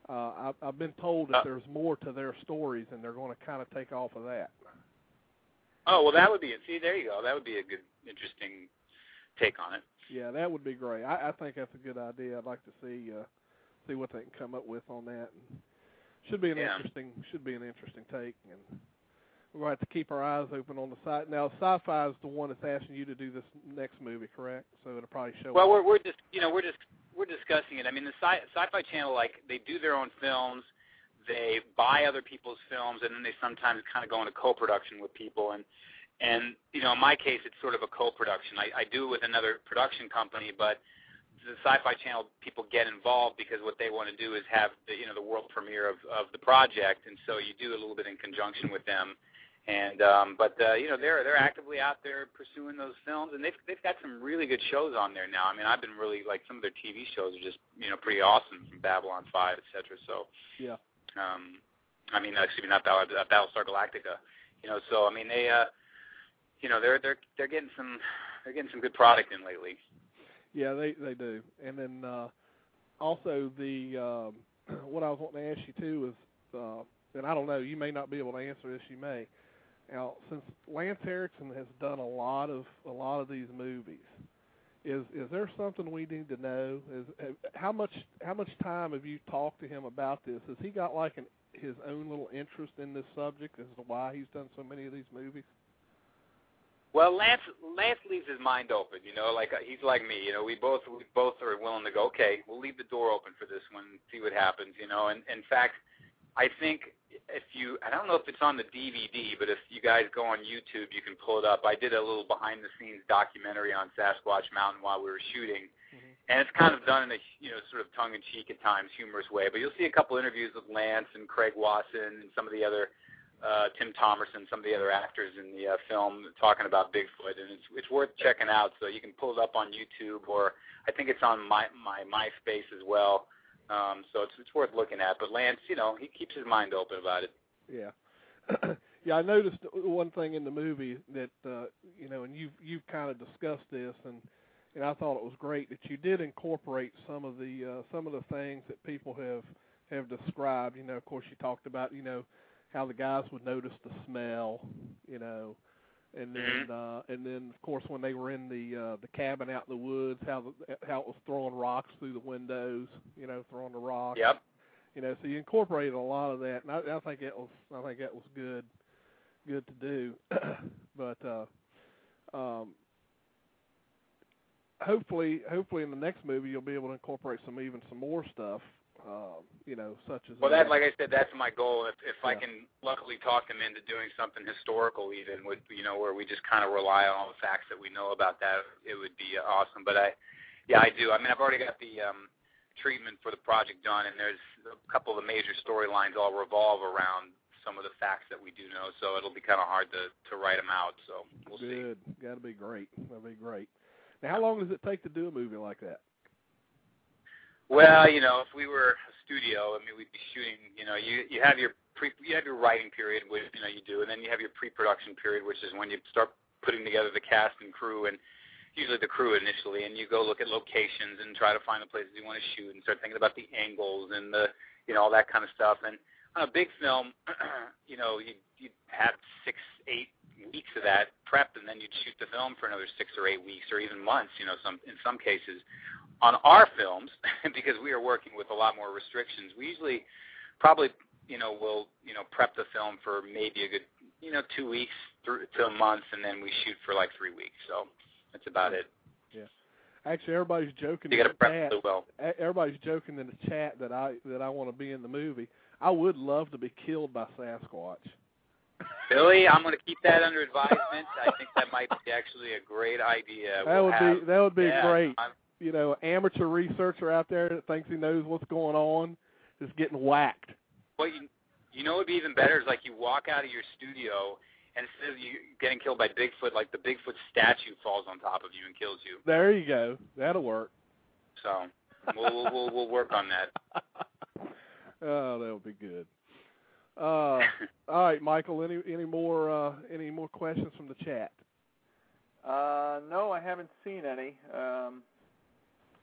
I've been told that there's more to their stories, and they're going to kind of take off of that. Oh, well, that would be it. See, there you go. That would be a good, interesting take on it. Yeah, that would be great. I think that's a good idea. I'd like to see what they can come up with on that. And should be an interesting take, and we're going to have to keep our eyes open on the site. Now, Sci-Fi is the one that's asking you to do this next movie, correct? So it'll probably show. Well, we're discussing it. I mean, the Sci-Fi Channel, like, they do their own films, they buy other people's films, and then they sometimes kind of go into co-production with people. And in my case, it's sort of a co-production. I do it with another production company, but the Sci-Fi Channel people get involved because what they want to do is have the world premiere of the project, and so you do a little bit in conjunction with them. And they're actively out there pursuing those films, and they've got some really good shows on there now. I mean, I've been really some of their TV shows are just pretty awesome, from Babylon 5, etc. So yeah. I mean, excuse me, not Battlestar Galactica. So I mean, they're getting some good product in lately. Yeah, they do. And then also the what I was wanting to ask you too is, and I don't know, you may not be able to answer this, you may. Now, since Lance Erickson has done a lot of these movies, is there something we need to know? How much time have you talked to him about this? Has he got like his own little interest in this subject as to why he's done so many of these movies? Well, Lance leaves his mind open. Like he's like me. We both are willing to go. Okay, we'll leave the door open for this one and see what happens. And in fact, I think I don't know if it's on the DVD, but if you guys go on YouTube, you can pull it up. I did a little behind-the-scenes documentary on Sasquatch Mountain while we were shooting, and it's kind of done in a sort of tongue-in-cheek at times, humorous way. But you'll see a couple interviews with Lance and Craig Wasson and some of the other Tim Thomerson, some of the other actors in the film talking about Bigfoot, and it's worth checking out. So you can pull it up on YouTube, or I think it's on my MySpace as well. So it's worth looking at. But Lance, he keeps his mind open about it. Yeah. Yeah, I noticed one thing in the movie that, and you've kind of discussed this, and I thought it was great that you did incorporate some of the things that people have described. Of course, you talked about, how the guys would notice the smell, and then of course when they were in the cabin out in the woods, how it was throwing rocks through the windows, throwing the rocks. Yep. So you incorporated a lot of that, and I think that was good. good to do. But hopefully in the next movie you'll be able to incorporate some more stuff. Such as like I said, that's my goal. If I can luckily talk them into doing something historical, even with where we just kind of rely on all the facts that we know about that, it would be awesome. But I do. I mean, I've already got the treatment for the project done, and there's a couple of the major storylines all revolve around some of the facts that we do know. So it'll be kind of hard to write them out. So we'll see. Good. That'll be great. That'll be great. Now, how long does it take to do a movie like that? Well, if we were a studio, I mean, we'd be shooting. You have your writing period, which you do, and then you have your pre-production period, which is when you start putting together the cast and crew, and usually the crew initially, and you go look at locations and try to find the places you want to shoot, and start thinking about the angles and the all that kind of stuff. And on a big film, you'd have 6-8 weeks of that prepped, and then you'd shoot the film for another 6 or 8 weeks, or even months. In some cases. On our films, because we are working with a lot more restrictions, we usually probably, will prep the film for maybe a good, 2 weeks to a month, and then we shoot for like 3 weeks. So that's about it. Yeah. Actually, everybody's joking. You got to prep really well. Everybody's joking in the chat that I want to be in the movie. I would love to be killed by Sasquatch. Billy, I'm going to keep that under advisement. I think that might be actually a great idea. That would be great. Amateur researcher out there that thinks he knows what's going on is getting whacked. Well, what would be even better is like you walk out of your studio, and instead of you getting killed by Bigfoot, like the Bigfoot statue falls on top of you and kills you. There you go. That'll work. So we'll work on that. Oh, that'll be good. All right, Michael. Any more questions from the chat? No, I haven't seen any.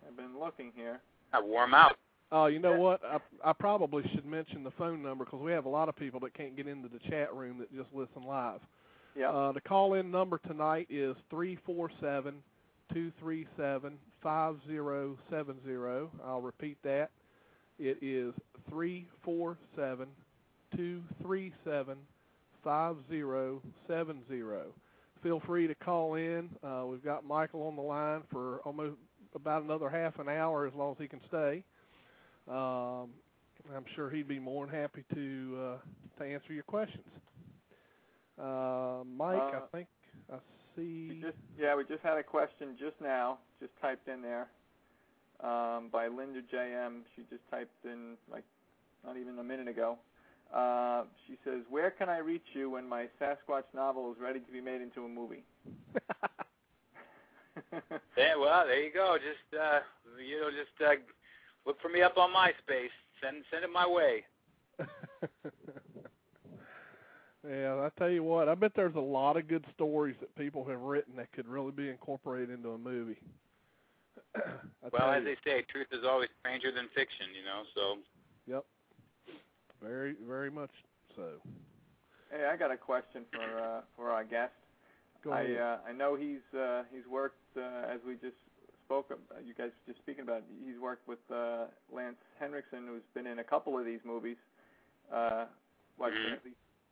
I've been looking here. I warm out. Oh, you know what? I probably should mention the phone number because we have a lot of people that can't get into the chat room that just listen live. Yeah. The call-in number tonight is 347-237-5070. I'll repeat that. It is 347-237-5070. Feel free to call in. We've got Michael on the line for almost about another half an hour, as long as he can stay. I'm sure he'd be more than happy to answer your questions. Mike, I think I see. We just had a question just now, just typed in there, by Linda J.M. She just typed in like not even a minute ago. She says, "Where can I reach you when my Sasquatch novel is ready to be made into a movie?" Yeah, well, there you go. Just look for me up on MySpace. Send it my way. Yeah, I tell you what, I bet there's a lot of good stories that people have written that could really be incorporated into a movie. Well, as they say, truth is always stranger than fiction, so. Yep. Very, very much so. Hey, I got a question for our guest. Go ahead. I know he's worked, as we just spoke, you guys were just speaking about, he's worked with Lance Henriksen, who's been in a couple of these movies.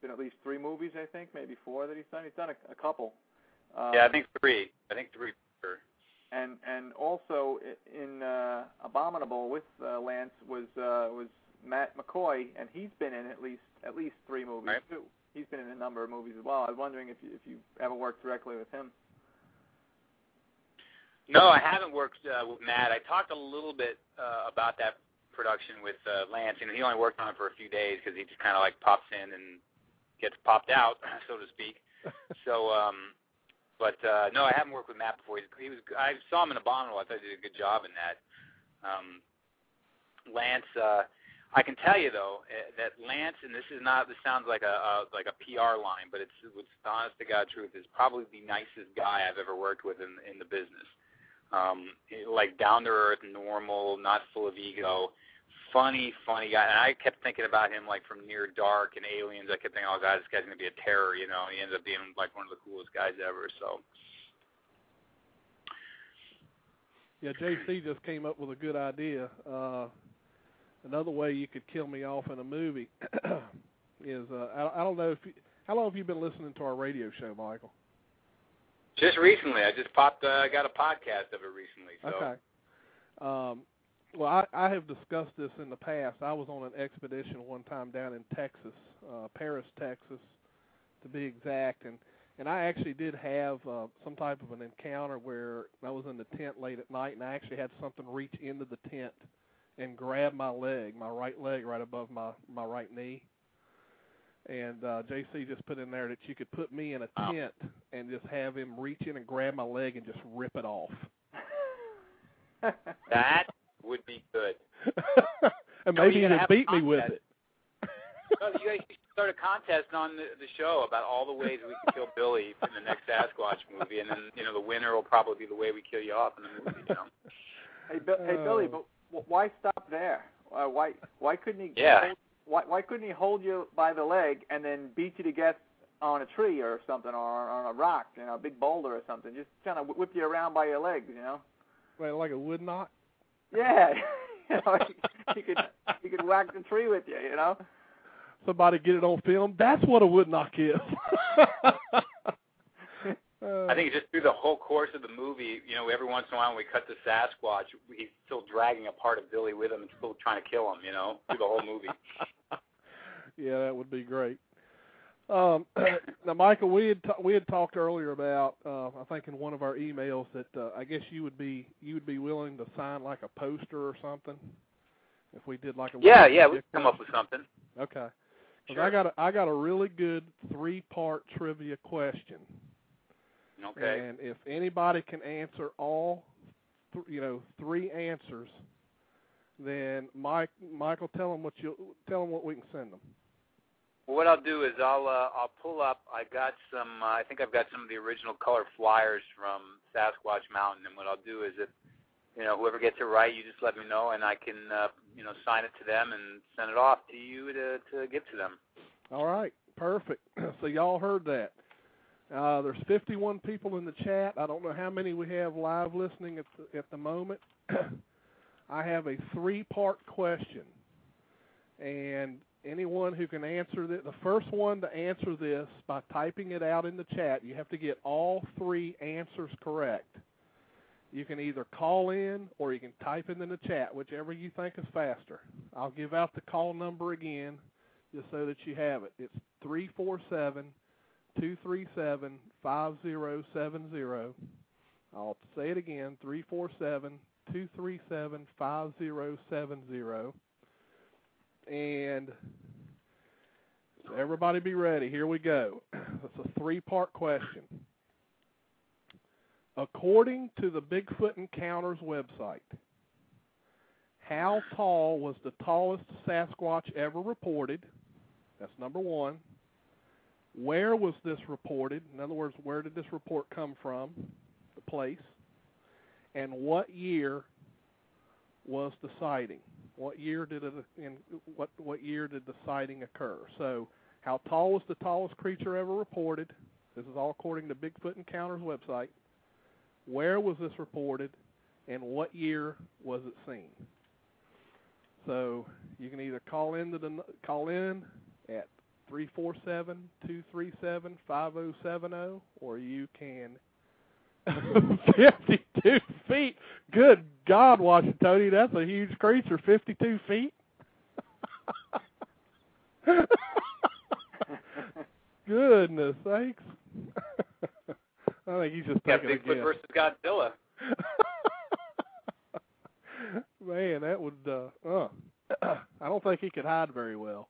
Been at least 3 movies, I think, maybe 4 that he's done. He's done a couple. Yeah, I think 3. Sure. And also in Abominable with Lance was Matt McCoy, and he's been in at least 3 movies too. He's been in a number of movies as well. I was wondering if you ever worked directly with him. No, I haven't worked with Matt. I talked a little bit about that production with Lance, and he only worked on it for a few days because he just kind of like pops in and gets popped out, so to speak. So, no, I haven't worked with Matt before. I saw him in Abominable. I thought he did a good job in that. Lance, I can tell you though that Lance, and this sounds like a PR line, but it's honest to God truth, is probably the nicest guy I've ever worked with in the business. Like down to earth, normal, not full of ego, funny guy. And I kept thinking about him like from Near Dark and Aliens. I kept thinking, oh God, this guy's gonna be a terror. He ends up being like one of the coolest guys ever. So. Yeah, JC just came up with a good idea. Another way you could kill me off in a movie is I don't know How long have you been listening to our radio show, Michael? Just recently. I just got a podcast of it recently. So. Okay. Well, I have discussed this in the past. I was on an expedition one time down in Texas, Paris, Texas, to be exact, and I actually did have some type of an encounter where I was in the tent late at night, and I actually had something reach into the tent and grab my right leg right above my right knee. And JC just put in there that you could put me in a tent and just have him reach in and grab my leg and just rip it off. That would be good. And maybe he'd beat me with it. Well, you guys should start a contest on the show about all the ways we can kill Billy in the next Sasquatch movie, and then the winner will probably be the way we kill you off in the movie. Hey, Billy, but why stop there? Why couldn't he? Yeah. Why couldn't he hold you by the leg and then beat you to death on a tree or something, or on a rock, a big boulder or something? Just kind of whip you around by your legs, Right, like a wood knot? Yeah. He could whack the tree with you, Somebody get it on film. That's what a wood knock is. I think just through the whole course of the movie, every once in a while when we cut to Sasquatch, he's still dragging a part of Billy with him and still trying to kill him, through the whole movie. Yeah, that would be great. Now, Michael, we had talked earlier about, I think in one of our emails that I guess you would be willing to sign like a poster or something if we did like a yeah, we can come up with something. Okay. Sure. I got a really good 3-part trivia question. Okay. And if anybody can answer all, 3 answers, then Michael, tell them what we can send them. Well, what I'll do is I'll pull up. I think I've got some of the original color flyers from Sasquatch Mountain, and what I'll do is if whoever gets it right, you just let me know, and I can sign it to them and send it off to you to give to them. All right, perfect. So y'all heard that. There's 51 people in the chat. I don't know how many we have live listening at the moment. I have a 3-part question, and anyone who can answer this, the first one to answer this by typing it out in the chat, you have to get all 3 answers correct. You can either call in or you can type it in the chat, whichever you think is faster. I'll give out the call number again just so that you have it. It's 347-237-5070. I'll say it again, 347-237-5070. And so everybody be ready. Here we go. It's a 3-part question. According to the Bigfoot Encounters website, how tall was the tallest Sasquatch ever reported? That's number 1. Where was this reported? In other words, where did this report come from? The place. And what year was the sighting? What year did what year did the sighting occur? So, how tall was the tallest creature ever reported? This is all according to Bigfoot Encounters website. Where was this reported, and what year was it seen? So you can either call in at 347-237-5070, or you can 52 feet. Good God, Washington, that's a huge creature. 52 feet. Goodness sakes. I think he's just taking a guess. Bigfoot versus Godzilla. Man, that would, I don't think he could hide very well.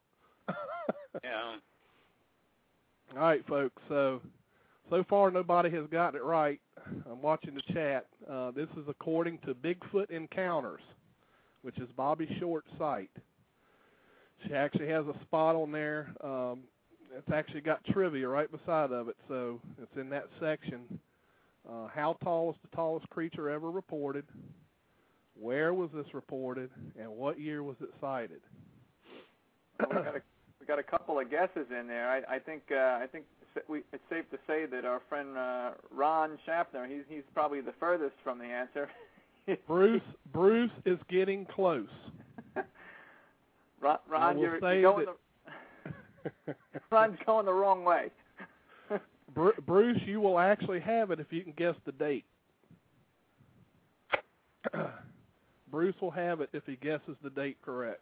Yeah. All right, folks, so far nobody has gotten it right. I'm watching the chat. This is according to Bigfoot Encounters, which is Bobby Short's site. She actually has a spot on there. It's actually got trivia right beside of it, so it's in that section. How tall is the tallest creature ever reported? Where was this reported? And what year was it sighted? Well, we got a couple of guesses in there. I think it's safe to say that our friend Ron Schaffner, he's probably the furthest from the answer. Bruce is getting close. Ron, you're going Sun's going the wrong way. Bruce, you will actually have it if you can guess the date. Bruce will have it if he guesses the date correct.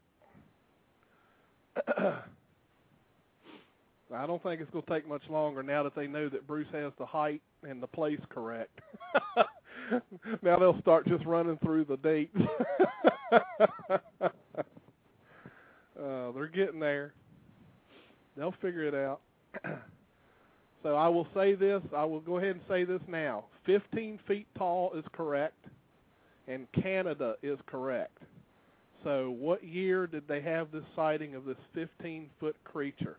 I don't think it's going to take much longer now that they know that Bruce has the height and the place correct. Now they'll start just running through the dates. They're getting there. They'll figure it out. So I will say this. I will go ahead and say this now. 15 feet tall is correct, and Canada is correct. So what year did they have this sighting of this 15-foot creature?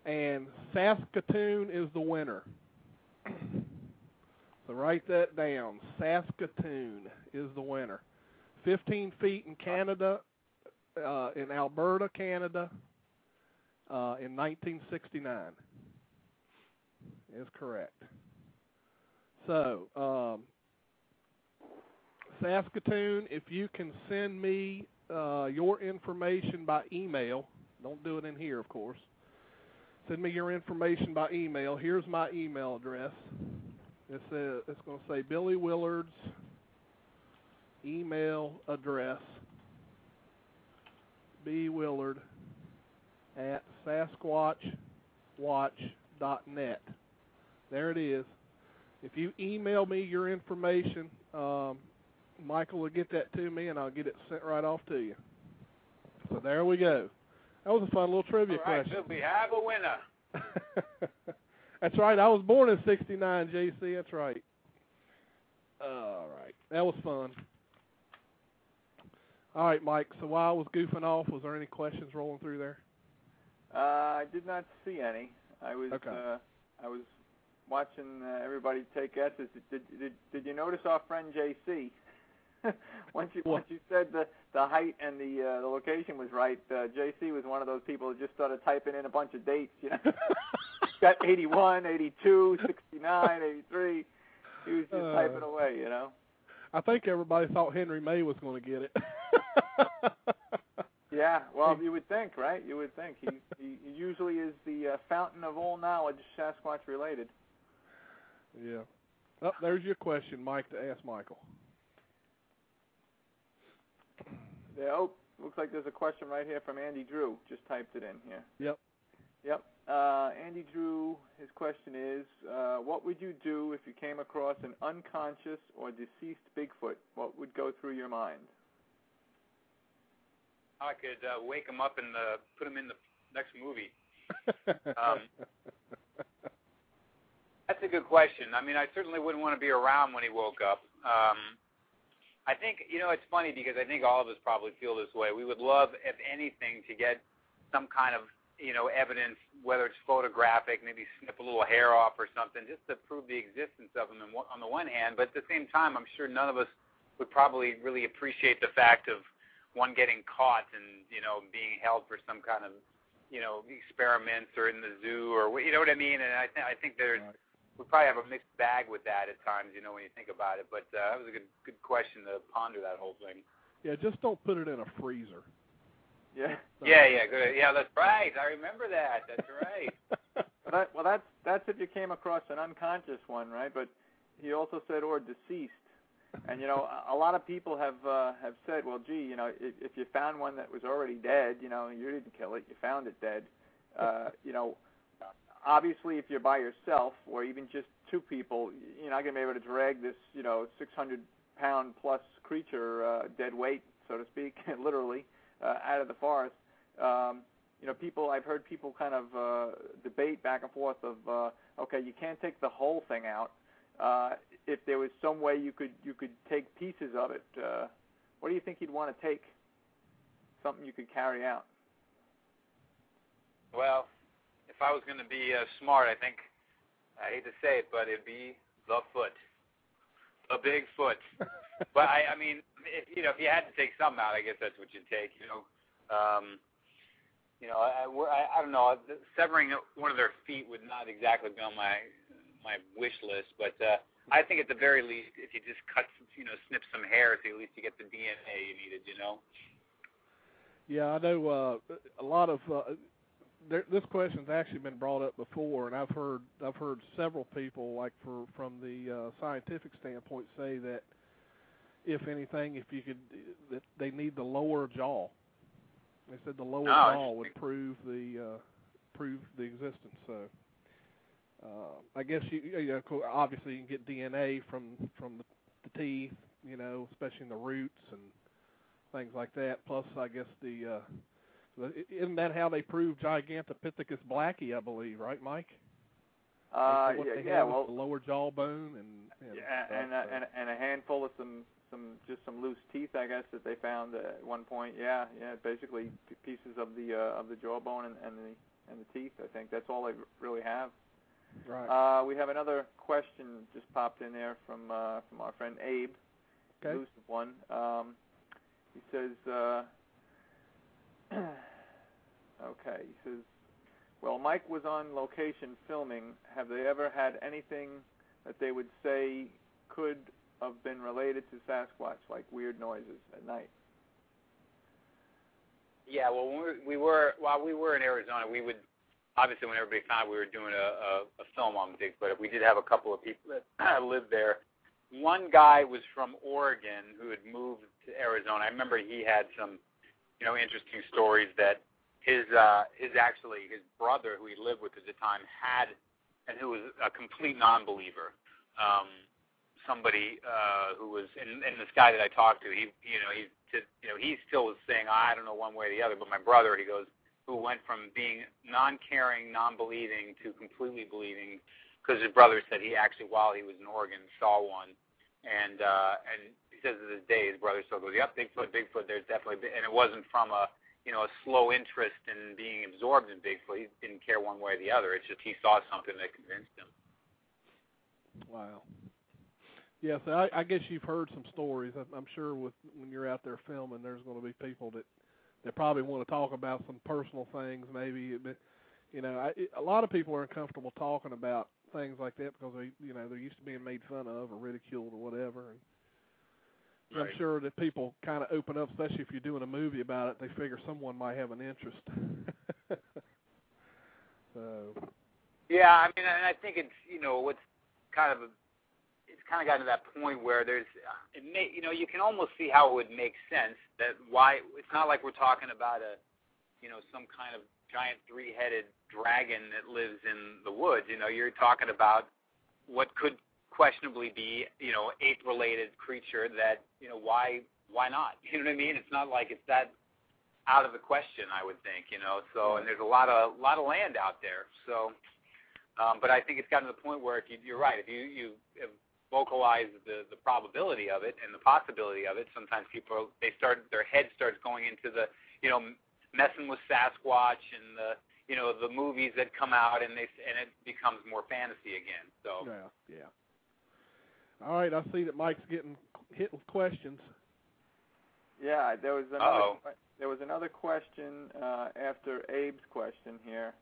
And Saskatoon is the winner. So write that down. Saskatoon is the winner. 15 feet in Canada, in Alberta, Canada, in 1969 is correct. So, Saskatoon, if you can send me your information by email, don't do it in here, of course. Send me your information by email. Here's my email address. It's going to say Billy Willard's email address, bwillard@sasquatchwatch.net. There it is. If you email me your information, Michael will get that to me, and I'll get it sent right off to you. So there we go. That was a fun little trivia question. So we have a winner. That's right. I was born in '69, JC. That's right. All right. That was fun. All right, Mike. So while I was goofing off, was there any questions rolling through there? I did not see any. I was okay. I was watching everybody take guesses. Did you notice our friend JC? once you said the height and the location was right, JC was one of those people who just started typing in a bunch of dates. You know, got 81, 82, 69, 83. He was just typing away. You know. I think everybody thought Henry May was going to get it. Yeah, well, you would think, right? You would think. He usually is the fountain of all knowledge, Sasquatch related. Yeah. Oh, there's your question, Mike, to ask Michael. Yeah, looks like there's a question right here from Andy Drew. Just typed it in here. Yep. Andy Drew, his question is, what would you do if you came across an unconscious or deceased Bigfoot? What would go through your mind? I could wake him up and put him in the next movie. That's a good question. I mean, I certainly wouldn't want to be around when he woke up. I think, it's funny because I think all of us probably feel this way. We would love, if anything, to get some kind of, evidence, whether it's photographic, maybe snip a little hair off or something, just to prove the existence of him on the one hand. But at the same time, I'm sure none of us would probably really appreciate the fact of one getting caught and, being held for some kind of, experiments or in the zoo or, you know what I mean? And I think we probably have a mixed bag with that at times, when you think about it. But that was a good question to ponder, that whole thing. Yeah, just don't put it in a freezer. Yeah. Yeah, good. Yeah, that's right. I remember that. That's right. That's if you came across an unconscious one, right? But he also said, or deceased. And, a lot of people have said, well, gee, if you found one that was already dead, you didn't kill it, you found it dead. Obviously, if you're by yourself or even just two people, you're not going to be able to drag this, 600-pound plus creature, dead weight, so to speak, literally, out of the forest. I've heard people kind of debate back and forth of, okay, you can't take the whole thing out. If there was some way you could take pieces of it, what do you think you'd want to take? Something you could carry out. Well, if I was going to be smart, I think, I hate to say it, but it'd be the foot, the big foot. But I mean, if you had to take something out, I guess that's what you'd take. I don't know. Severing one of their feet would not exactly be on my wish list, but I think at the very least, if you just snip some hair, so at least you get the DNA you needed. Yeah, I know a lot of this question's actually been brought up before, and I've heard several people, like from the scientific standpoint, say that if anything, that they need the lower jaw. They said the lower jaw would prove the existence. So I guess obviously you can get DNA from the teeth, especially in the roots and things like that. Plus, I guess isn't that how they proved Gigantopithecus blackie? I believe, right, Mike? Well, the lower jawbone and a handful of some loose teeth, I guess, that they found at one point. Yeah, basically pieces of the jawbone and the teeth. I think that's all they really have. Right. We have another question just popped in there from our friend Abe. Okay. Elusive one. He says, okay. He says, well, Mike was on location filming. Have they ever had anything that they would say could have been related to Sasquatch, like weird noises at night? Yeah, well, while we were in Arizona, we would, obviously when everybody found we were doing a film on Bigfoot, we did have a couple of people that lived there. One guy was from Oregon who had moved to Arizona. I remember he had some, interesting stories that his brother, who he lived with at the time, had, and who was a complete non-believer. Somebody who was, and this guy that I talked to, he still was saying, I don't know one way or the other, but my brother, he goes, who went from being non-caring, non-believing to completely believing, because his brother said he actually, while he was in Oregon, saw one, and he says to this day, his brother still goes, yep, Bigfoot, there's definitely, and it wasn't from a slow interest in being absorbed in Bigfoot. He didn't care one way or the other. It's just he saw something that convinced him. Wow. Yeah, so I guess you've heard some stories. I'm sure when you're out there filming, there's going to be people that probably want to talk about some personal things, maybe. But, a lot of people are uncomfortable talking about things like that because they're used to being made fun of or ridiculed or whatever. And right. I'm sure that people kind of open up, especially if you're doing a movie about it. They figure someone might have an interest. So. Yeah, I mean, and I think it's what's kind of it's kind of gotten to that point where you can almost see how it would make sense that why it's not like we're talking about some kind of giant three-headed dragon that lives in the woods. You're talking about what could questionably be, ape-related creature that, why not? You know what I mean? It's not like it's that out of the question, I would think, So, and there's a lot of land out there. So, but I think it's gotten to the point where you're right. If you vocalize the probability of it and the possibility of it, sometimes their head starts going into the, messing with Sasquatch and the movies that come out, and it becomes more fantasy again. So yeah. All right, I see that Mike's getting hit with questions. Yeah, there was another question after Abe's question here.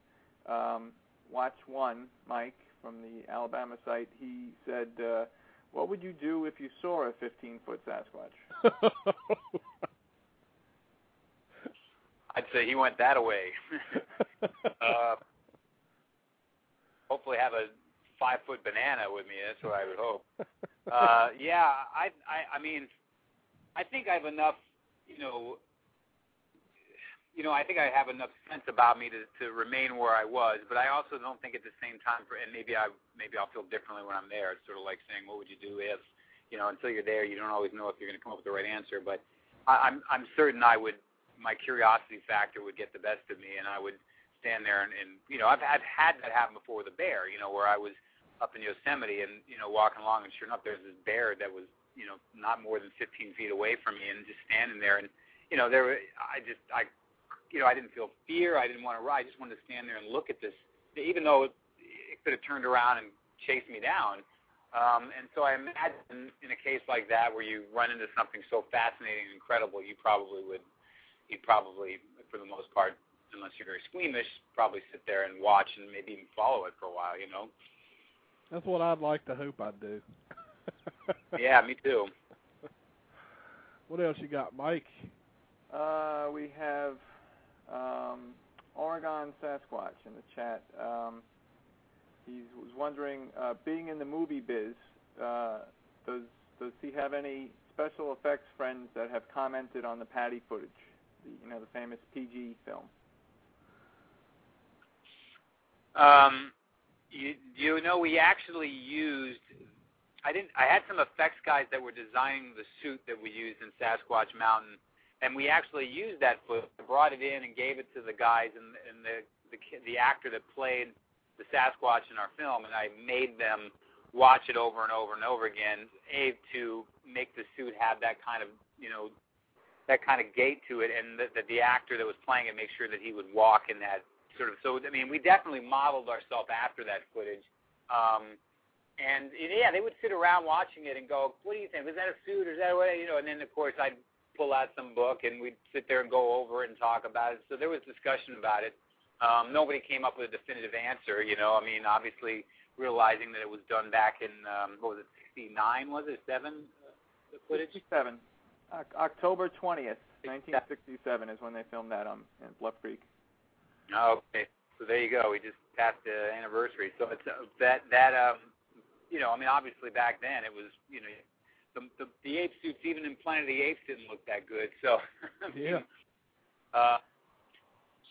Watch One, Mike from the Alabama site. He said, "What would you do if you saw a 15-foot Sasquatch?" I'd say he went that away. Hopefully have a 5-foot banana with me. That's what I would hope. Yeah, I mean, I think I have enough, I think I have enough sense about me to remain where I was, but I also don't think at the same time, and maybe I'll feel differently when I'm there. It's sort of like saying, what would you do if, until you're there, you don't always know if you're going to come up with the right answer, but I'm certain my curiosity factor would get the best of me, and I would stand there and I've had that happen before with a bear, where I was up in Yosemite and, walking along, and sure enough, there's this bear that was, not more than 15 feet away from me, and just standing there, and, I didn't feel fear, I didn't want to run, I just wanted to stand there and look at this, even though it could have turned around and chased me down. And so I imagine in a case like that where you run into something so fascinating and incredible, you'd probably, for the most part, unless you're very squeamish, probably sit there and watch and maybe even follow it for a while, That's what I'd like to hope I'd do. Yeah, me too. What else you got, Mike? We have John Sasquatch in the chat. He was wondering, being in the movie biz, does he have any special effects friends that have commented on the Patty footage, the famous PG film? We actually used. I had some effects guys that were designing the suit that we used in Sasquatch Mountain, and we actually used that footage, brought it in, and gave it to the guys and the actor that played the Sasquatch in our film, and I made them watch it over and over and over again, to make the suit have that kind of gait to it, and that the actor that was playing it make sure that he would walk in that sort of. So I mean, we definitely modeled ourselves after that footage. And they would sit around watching it and go, "What do you think? Was that a suit, or is that what?" And then of course I'd pull out some book and we'd sit there and go over it and talk about it. So there was discussion about it. Nobody came up with a definitive answer. I mean, obviously realizing that it was done back in what was it, 69? Was it 7? The footage? 67. October 20th, 1967 is when they filmed that in Bluff Creek. Okay, so there you go. We just passed the anniversary. So it's I mean, obviously back then it was, the ape suits, even in Planet of the Apes, didn't look that good. So yeah.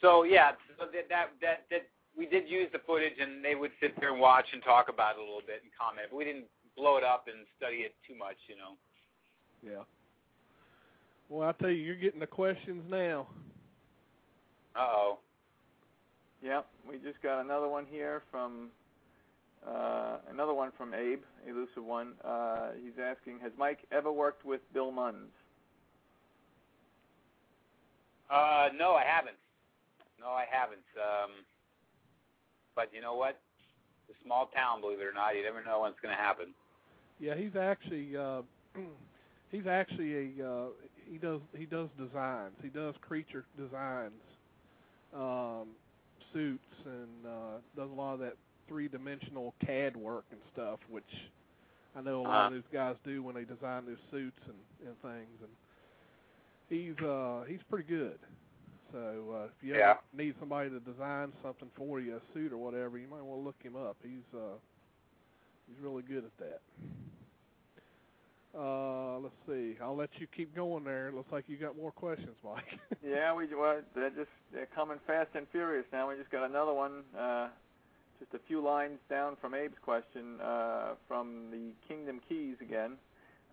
So that we did use the footage, and they would sit there and watch and talk about it a little bit and comment, but we didn't blow it up and study it too much, Yeah. Well, I tell you, you're getting the questions now. Uh-oh. Yep, we just got another one here from Abe, Elusive One. He's asking, has Mike ever worked with Bill Munns? No, I haven't. But you know what? It's a small town, believe it or not. You never know when it's going to happen. Yeah, he does designs. He does creature designs, suits, and does a lot of that three-dimensional CAD work and stuff, which I know a lot of those guys do when they design their suits and things. And he's pretty good. So if you ever need somebody to design something for you, a suit or whatever, you might want to look him up. He's really good at that. Let's see. I'll let you keep going there. It looks like you got more questions, Mike. Yeah, they're coming fast and furious now. We just got another one, just a few lines down from Abe's question, from the Kingdom Keys again.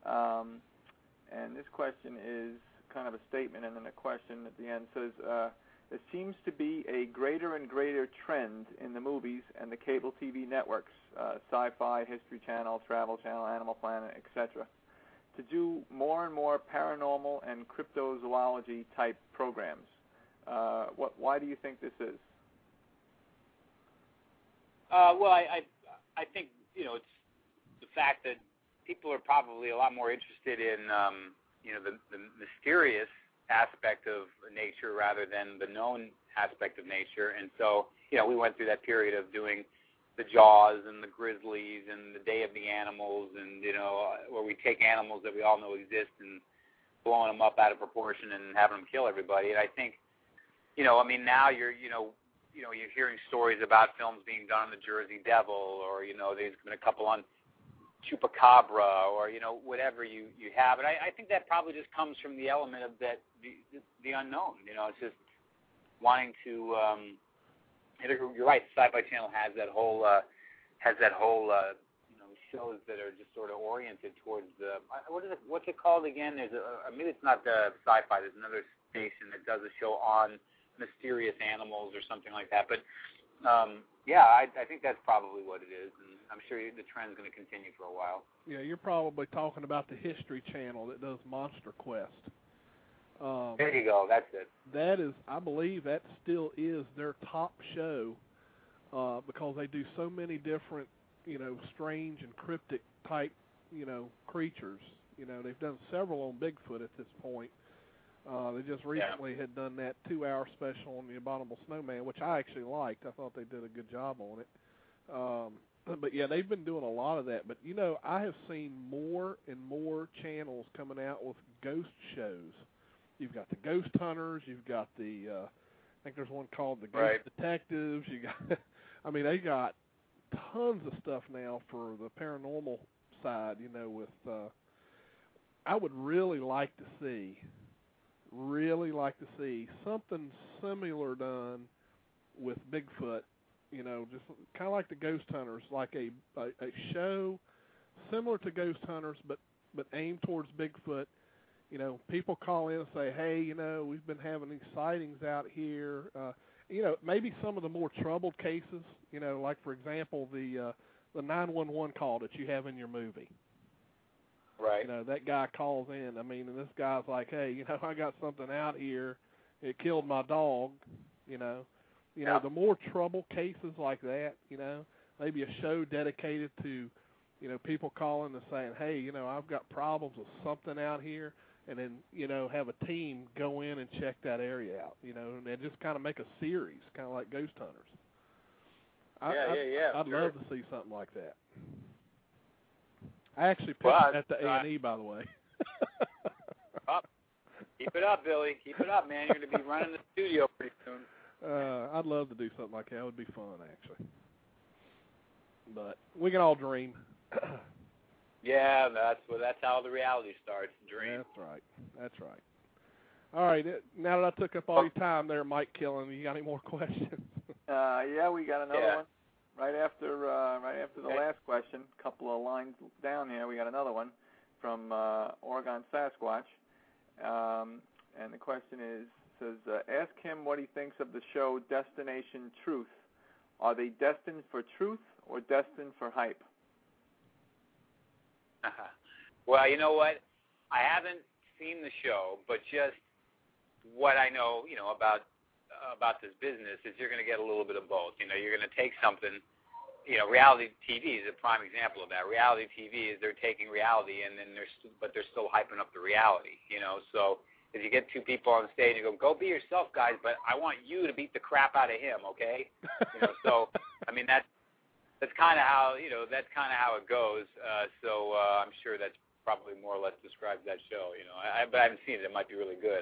And this question is kind of a statement and then a question at the end. Says, there seems to be a greater and greater trend in the movies and the cable TV networks, Sci-Fi, History Channel, Travel Channel, Animal Planet, etc., to do more and more paranormal and cryptozoology type programs. Why do you think this is? Well, I think it's the fact that people are probably a lot more interested in the mysterious aspect of nature rather than the known aspect of nature. And so we went through that period of doing the Jaws and the Grizzlies and the Day of the Animals, and where we take animals that we all know exist and blowing them up out of proportion and having them kill everybody. And I think now you're hearing stories about films being done on the Jersey Devil, or there's been a couple on Chupacabra, or whatever you have. And I think that probably just comes from the element of that the unknown. It's just wanting to. You're right. Sci-Fi Channel has that whole shows that are just sort of oriented towards the what's it called again? There's maybe it's not the Sci-Fi. There's another station that does a show on mysterious animals or something like that. But I think that's probably what it is, and I'm sure the trend's going to continue for a while. Yeah, you're probably talking about the History Channel that does Monster Quest. There you go. That's it. That is, I believe, that still is their top show because they do so many different, strange and cryptic type, creatures. They've done several on Bigfoot at this point. They just recently had done that 2-hour special on the Abominable Snowman, which I actually liked. I thought they did a good job on it. But yeah, they've been doing a lot of that. But I have seen more and more channels coming out with ghost shows. You've got the Ghost Hunters, you've got the think there's one called The Ghost Detectives. You got, I mean, they got tons of stuff now for the paranormal side. You know, with I would really like to see something similar done with Bigfoot. You know, just kind of like the Ghost Hunters, like a show similar to Ghost Hunters, but aimed towards Bigfoot. You know, people call in and say, hey, you know, we've been having these sightings out here. You know, maybe some of the more troubled cases, you know, like, for example, the 911 call that you have in your movie. Right. You know, that guy calls in, I mean, and this guy's like, hey, you know, I got something out here. It killed my dog, you know. You know, the more trouble cases like that, you know, maybe a show dedicated to, you know, people calling and saying, hey, you know, I've got problems with something out here, and then, you know, have a team go in and check that area out, you know, and just kind of make a series, kind of like Ghost Hunters. I'd love to see something like that. I actually pitched at the A&E, by the way. Keep it up, Billy. Keep it up, man. You're going to be running the studio pretty soon. I'd love to do something like that. It would be fun, actually. But we can all dream. Yeah, that's how the reality starts. Dream. That's right. All right. Now that I took up all your time there, Mike Killen, you got any more questions? Yeah, we got another one right after the last question. A couple of lines down here, we got another one from Oregon Sasquatch, and the question says, ask him what he thinks of the show Destination Truth. Are they destined for truth or destined for hype? Well, you know what? I haven't seen the show, but just what I know, you know, about this business is you're going to get a little bit of both. You know, you're going to take something, you know, reality TV is a prime example of that. Reality TV is they're taking reality and then they're still hyping up the reality, you know. So if you get two people on stage and go be yourself, guys, but I want you to beat the crap out of him, okay? You know, so I mean that's kind of how, you know, that's kind of how it goes. So I'm sure that's probably more or less describes that show. You know, but I haven't seen it. It might be really good.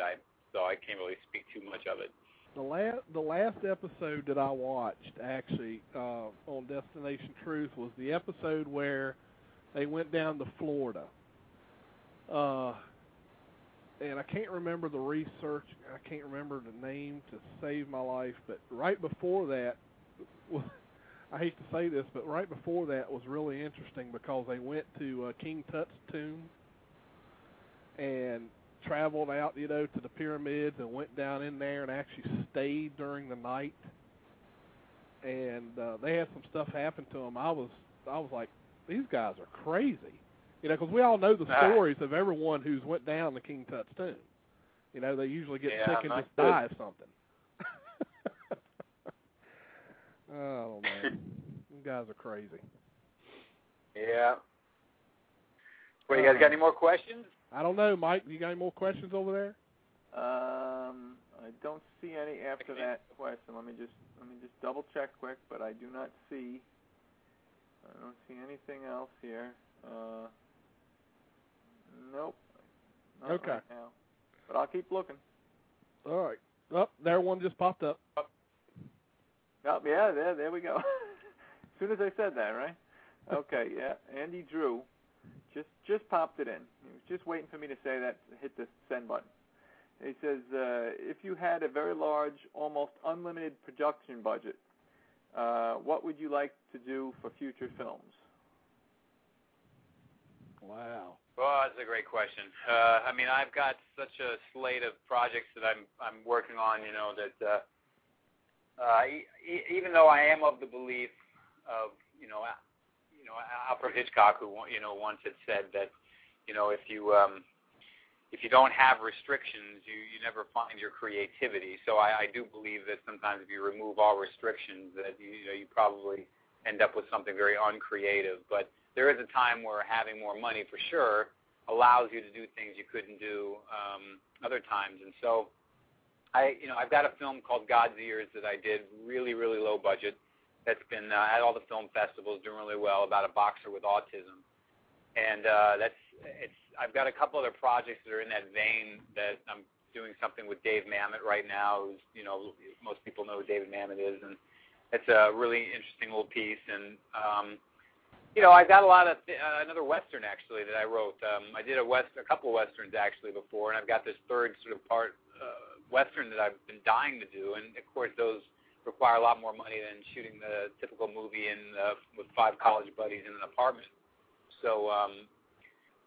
So I can't really speak too much of it. The last episode that I watched, actually, on Destination Truth was the episode where they went down to Florida. And I can't remember the research. I can't remember the name to save my life. But right before that, I hate to say this, but right before that was really interesting because they went to King Tut's tomb and traveled out, you know, to the pyramids and went down in there and actually stayed during the night. And they had some stuff happen to them. I was like, these guys are crazy, you know, because we all know the stories of everyone who's went down to King Tut's tomb. You know, they usually get sick and just die of something. Oh man, you guys are crazy. Yeah. Well, you guys got any more questions? I don't know, Mike. You got any more questions over there? I don't see any after that question. Let me just double check quick, but I do not see. I don't see anything else here. Nope. Not okay. Right now. But I'll keep looking. All right. Oh, there one just popped up. Oh, yeah, there we go. As soon as I said that, right? Okay, yeah. Andy Drew just popped it in. He was just waiting for me to say that, hit the send button. He says, if you had a very large, almost unlimited production budget, what would you like to do for future films? Wow. Well, that's a great question. I mean, I've got such a slate of projects that I'm working on, you know, that even though I am of the belief of, you know, Alfred Hitchcock, who, you know, once had said that, you know, if you don't have restrictions, you never find your creativity. So I do believe that sometimes if you remove all restrictions, that you probably end up with something very uncreative. But there is a time where having more money, for sure, allows you to do things you couldn't do other times. And so I've got a film called God's Ears that I did really, really low budget. That's been at all the film festivals, doing really well, about a boxer with autism. And I've got a couple other projects that are in that vein that I'm doing something with Dave Mamet right now. Who's, most people know who David Mamet is, and it's a really interesting little piece. And I got a lot of another Western actually that I wrote. I did a couple of Westerns actually before, and I've got this third sort of part Western that I've been dying to do. And of course, those require a lot more money than shooting the typical movie with 5 college buddies in an apartment. So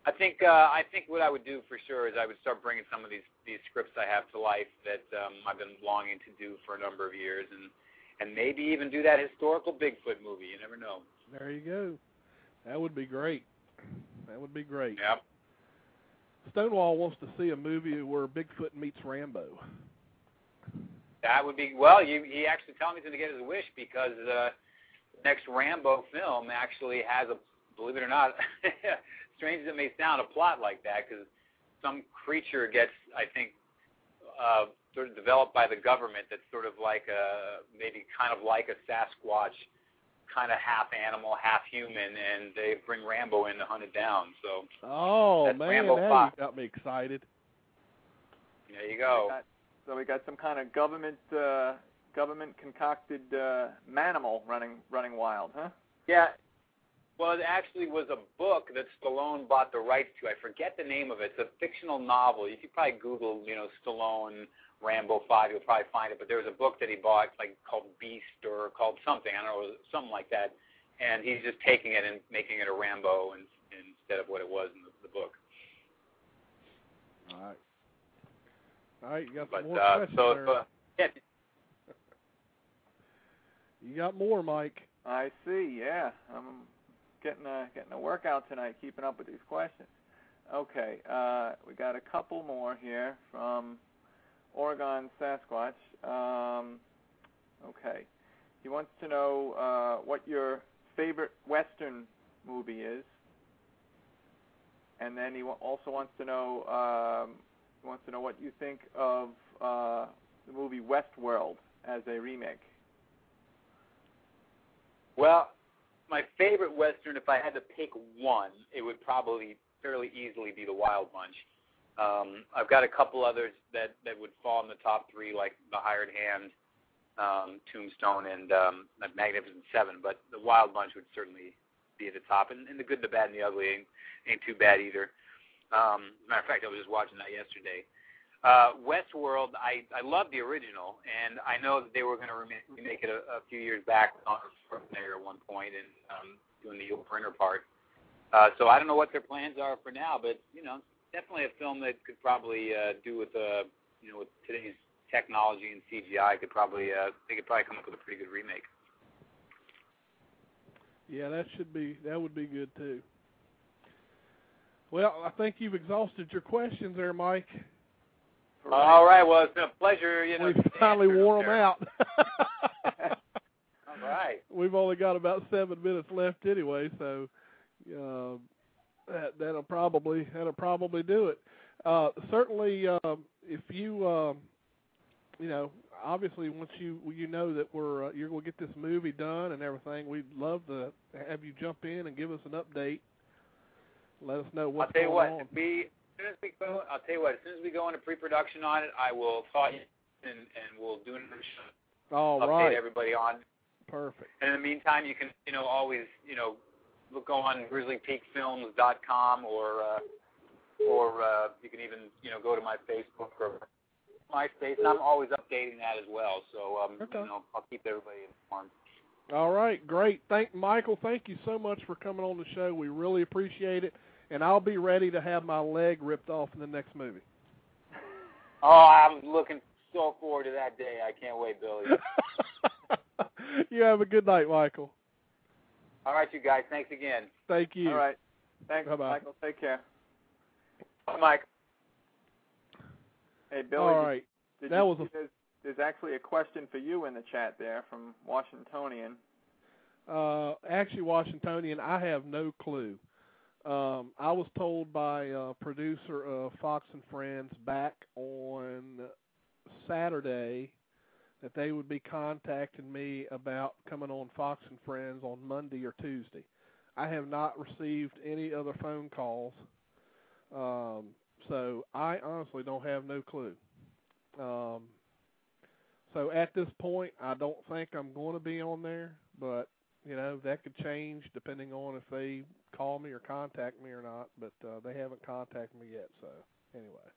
I think what I would do for sure is I would start bringing some of these scripts I have to life that I've been longing to do for a number of years, and maybe even do that historical Bigfoot movie. You never know. There you go. That would be great. That would be great. Yep. Stonewall wants to see a movie where Bigfoot meets Rambo. That would be, well, he actually told me he's going to get his wish because the next Rambo film actually has believe it or not, strange as it may sound, a plot like that, because some creature gets, I think, sort of developed by the government that's sort of like maybe kind of like a Sasquatch, kind of half animal, half human, and they bring Rambo in to hunt it down. So, that's man, Rambo that 5. got me excited. There you go. So we got some kind of government concocted manimal running wild, huh? Yeah. Well, it actually was a book that Stallone bought the rights to. I forget the name of it. It's a fictional novel. You could probably Google, Stallone Rambo 5. You'll probably find it. But there was a book that he bought, like called Beast or called something. I don't know, something like that. And he's just taking it and making it a Rambo instead of what it was in the book. All right, you got some more questions there. Yeah. You got more, Mike. I see. Yeah, I'm getting a workout tonight, keeping up with these questions. Okay, we got a couple more here from Oregon Sasquatch. Okay, he wants to know what your favorite Western movie is, and then he also wants to know what you think of the movie Westworld as a remake. Well, my favorite Western, if I had to pick one, it would probably fairly easily be The Wild Bunch. I've got a couple others that would fall in the top 3, like The Hired Hand, Tombstone, and Magnificent Seven, but The Wild Bunch would certainly be at the top. And The Good, the Bad, and the Ugly ain't too bad either. As a matter of fact, I was just watching that yesterday. Westworld, I love the original, and I know that they were going to remake it a few years back there at one point and doing the Yul Brynner part. So I don't know what their plans are for now, but definitely a film that could probably do with with today's technology and CGI. They could probably come up with a pretty good remake. Yeah, that would be good too. Well, I think you've exhausted your questions there, Mike. All right. Well, it's been a pleasure. We finally wore them out. All right. We've only got about 7 minutes left anyway, so that'll probably do it. Certainly, if you obviously once you know that you're going to get this movie done and everything, we'd love to have you jump in and give us an update. Let us know what's going on. As soon as we go into pre-production on it, I will call you and we'll do an update everybody on. Perfect. And in the meantime, you can always look on grizzlypeakfilms.com or you can even go to my Facebook or MySpace, and I'm always updating that as well. So I'll keep everybody informed. All right, great. Michael, thank you so much for coming on the show. We really appreciate it. And I'll be ready to have my leg ripped off in the next movie. Oh, I'm looking so forward to that day. I can't wait, Billy. You have a good night, Michael. All right, you guys. Thanks again. Thank you. All right. Thanks, Bye-bye. Michael. Take care. Bye, Mike. Hey, Billy. All right. There's actually a question for you in the chat there from Washingtonian. Actually, Washingtonian, I have no clue. I was told by a producer of Fox and Friends back on Saturday that they would be contacting me about coming on Fox and Friends on Monday or Tuesday. I have not received any other phone calls, so I honestly don't have no clue. So at this point, I don't think I'm going to be on there, but, you know, that could change depending on if they call me or contact me or not, but they haven't contacted me yet, so anyway.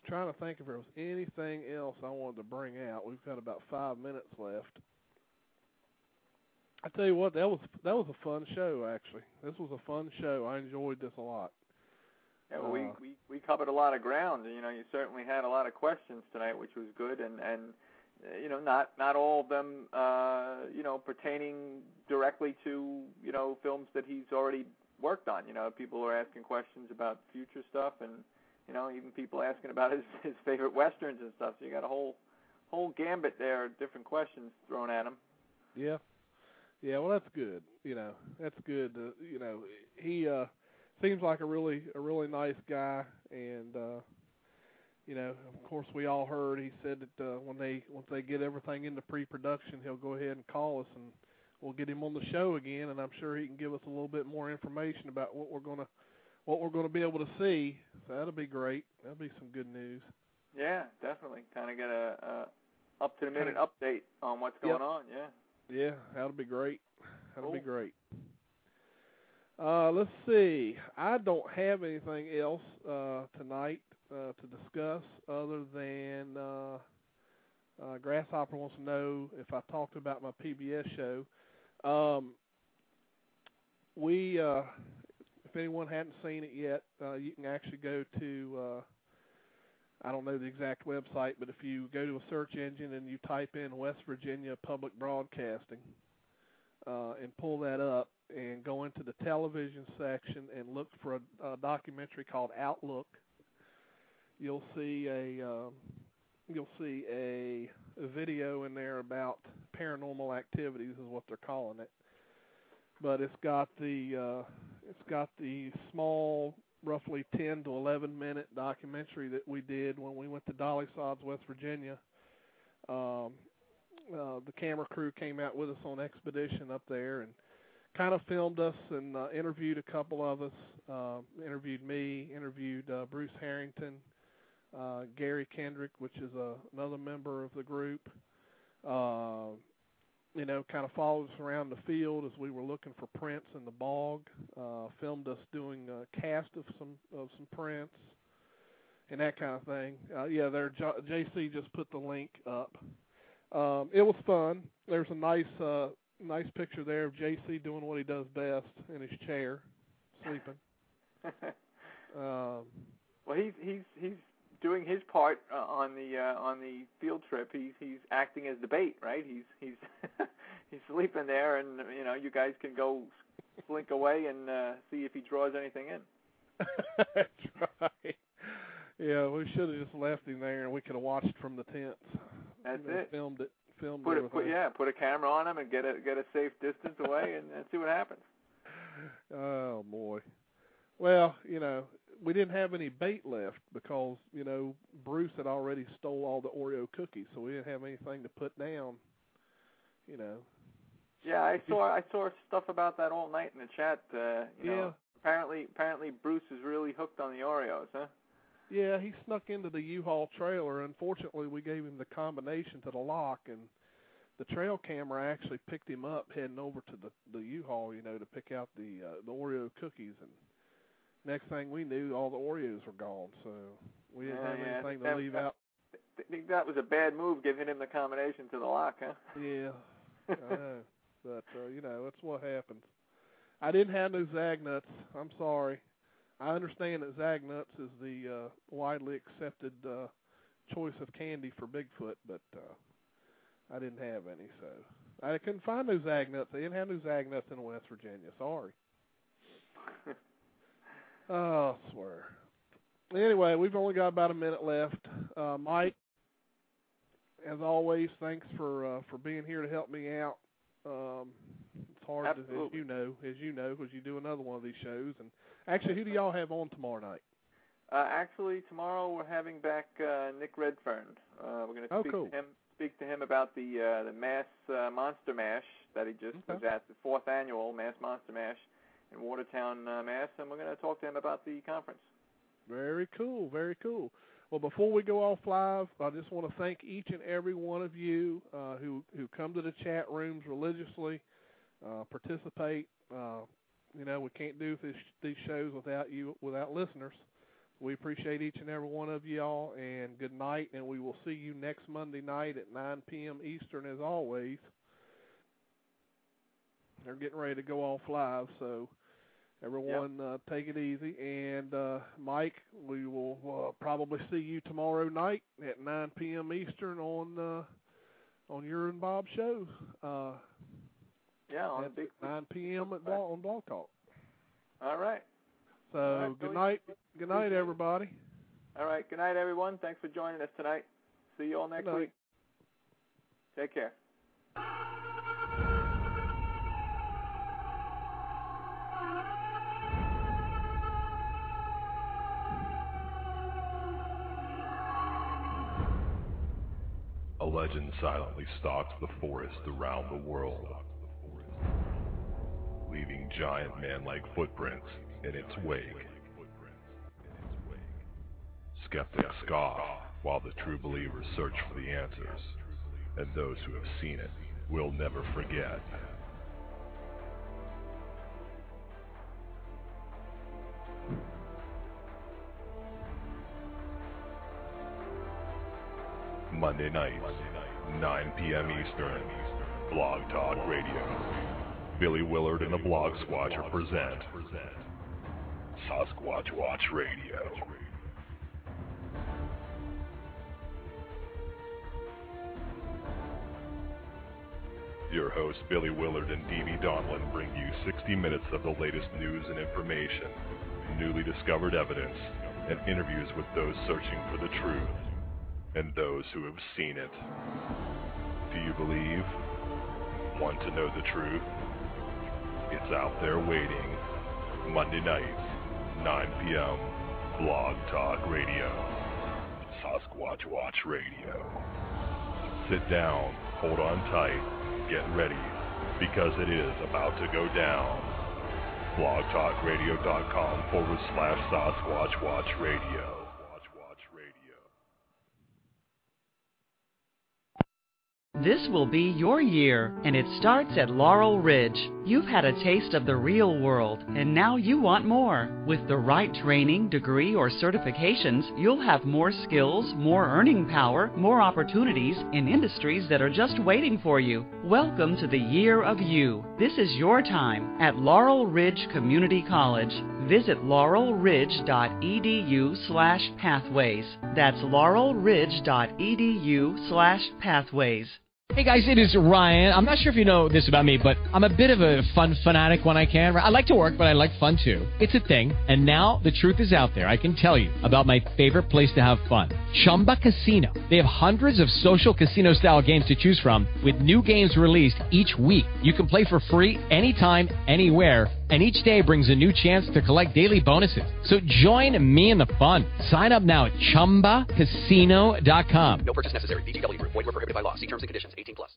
Trying to think if there was anything else I wanted to bring out. We've got about 5 minutes left. I tell you what, that was a fun show, actually. This was a fun show. I enjoyed this a lot. Yeah, well, we covered a lot of ground. You know, you certainly had a lot of questions tonight, which was good, and you know, not all of them, you know, pertaining directly to, you know, films that he's already worked on. You know, people are asking questions about future stuff, and, you know, even people asking about his favorite westerns and stuff. So you got a whole gambit there of different questions thrown at him. Yeah. Yeah, well, that's good. You know, that's good. You know, he seems like a really nice guy, and you know, of course, we all heard he said that once they get everything into pre-production, he'll go ahead and call us, and we'll get him on the show again, and I'm sure he can give us a little bit more information about what we're gonna be able to see. So that'll be great. That'll be some good news. Yeah, definitely. Kind of get a up to the minute update on what's going on. Yeah. Yeah, that'll be great. That'll be Cool. great. Let's see. I don't have anything else tonight to discuss other than Grasshopper wants to know if I talked about my PBS show. If anyone hadn't seen it yet, you can actually go to I don't know the exact website, but if you go to a search engine and you type in West Virginia Public Broadcasting and pull that up and go into the television section and look for a documentary called Outlook, you'll see a video in there about paranormal activities is what they're calling it. But it's got the small, roughly 10 to 11 minute documentary that we did when we went to Dolly Sods, West Virginia. The camera crew came out with us on expedition up there and kind of filmed us and interviewed a couple of us. Interviewed me, interviewed Bruce Harrington, Gary Kendrick, which is another member of the group. You know, kind of followed us around the field as we were looking for prints in the bog. Filmed us doing a cast of some prints and that kind of thing. Yeah, there. JC just put the link up. It was fun. There's a nice picture there of JC doing what he does best in his chair, sleeping. Well, he's doing his part on the field trip. He's acting as the bait, right? He's he's sleeping there, and you know, you guys can go slink away and see if he draws anything in. That's right. Yeah, we should have just left him there, and we could have watched from the tents. That's it. Filmed everything. Put a camera on him and get a safe distance away and see what happens. Oh boy. Well, you know, we didn't have any bait left because, you know, Bruce had already stole all the Oreo cookies, so we didn't have anything to put down, you know. Yeah, I saw stuff about that all night in the chat. You know, apparently Bruce is really hooked on the Oreos, huh? Yeah, he snuck into the U-Haul trailer. Unfortunately, we gave him the combination to the lock, and the trail camera actually picked him up heading over to the U-Haul, you know, to pick out the Oreo cookies. And next thing we knew, all the Oreos were gone, so we didn't have anything to leave out. I think that was a bad move, giving him the combination to the lock, huh? Yeah, I know. But, you know, that's what happens. I didn't have no Zag Nuts. I'm sorry. I understand that Zag Nuts is the widely accepted choice of candy for Bigfoot, but I didn't have any, so I couldn't find no Zag Nuts. They didn't have no Zag Nuts in West Virginia. Sorry. Oh, I swear. Anyway, we've only got about a minute left. Mike, as always, thanks for being here to help me out. It's hard, as you know, because you do another one of these shows. And actually, who do y'all have on tomorrow night? Actually, tomorrow we're having back Nick Redfern. We're going to speak to him about the Mass Monster Mash that he just was at, the 4th annual Mass Monster Mash in Watertown, Mass, and we're going to talk to him about the conference. Very cool, very cool. Well, before we go off live, I just want to thank each and every one of you who come to the chat rooms religiously, participate. You know, we can't do these shows without you, without listeners. We appreciate each and every one of y'all, and good night, and we will see you next Monday night at 9 p.m. Eastern as always. They're getting ready to go off live, so everyone take it easy. And Mike, we will probably see you tomorrow night at 9 p.m. Eastern on your and Bob's show. On at 9 p.m. on Blog Talk. All right. So good night. Good night, everybody. All right. Good night, everyone. Thanks for joining us tonight. See you all next week. Take care. A legend silently stalks the forest around the world, leaving giant man-like footprints in its wake. Skeptics scoff while the true believers search for the answers, and those who have seen it will never forget. Monday nights, 9 p.m. Eastern, Blog Talk Radio. Billy Willard and the Blog Squatcher present Sasquatch Watch Radio. Your hosts Billy Willard and Dee Donlin bring you 60 minutes of the latest news and information, newly discovered evidence, and interviews with those searching for the truth and those who have seen it. Do you believe? Want to know the truth? It's out there waiting. Monday nights, 9 p.m., Blog Talk Radio. Sasquatch Watch Radio. Sit down, hold on tight, get ready, because it is about to go down. blogtalkradio.com/Sasquatch Watch Radio. This will be your year, and it starts at Laurel Ridge. You've had a taste of the real world, and now you want more. With the right training, degree, or certifications, you'll have more skills, more earning power, more opportunities in industries that are just waiting for you. Welcome to the year of you. This is your time at Laurel Ridge Community College. Visit laurelridge.edu/pathways. That's laurelridge.edu/pathways. Hey guys, it is Ryan. I'm not sure if you know this about me, but I'm a bit of a fun fanatic when I can. I like to work, but I like fun too. It's a thing. And now the truth is out there. I can tell you about my favorite place to have fun. Chumba Casino. They have hundreds of social casino style games to choose from with new games released each week. You can play for free anytime, anywhere. And each day brings a new chance to collect daily bonuses. So join me in the fun. Sign up now at ChumbaCasino.com. No purchase necessary. VGW Group. Void where prohibited by law. See terms and conditions. 18+.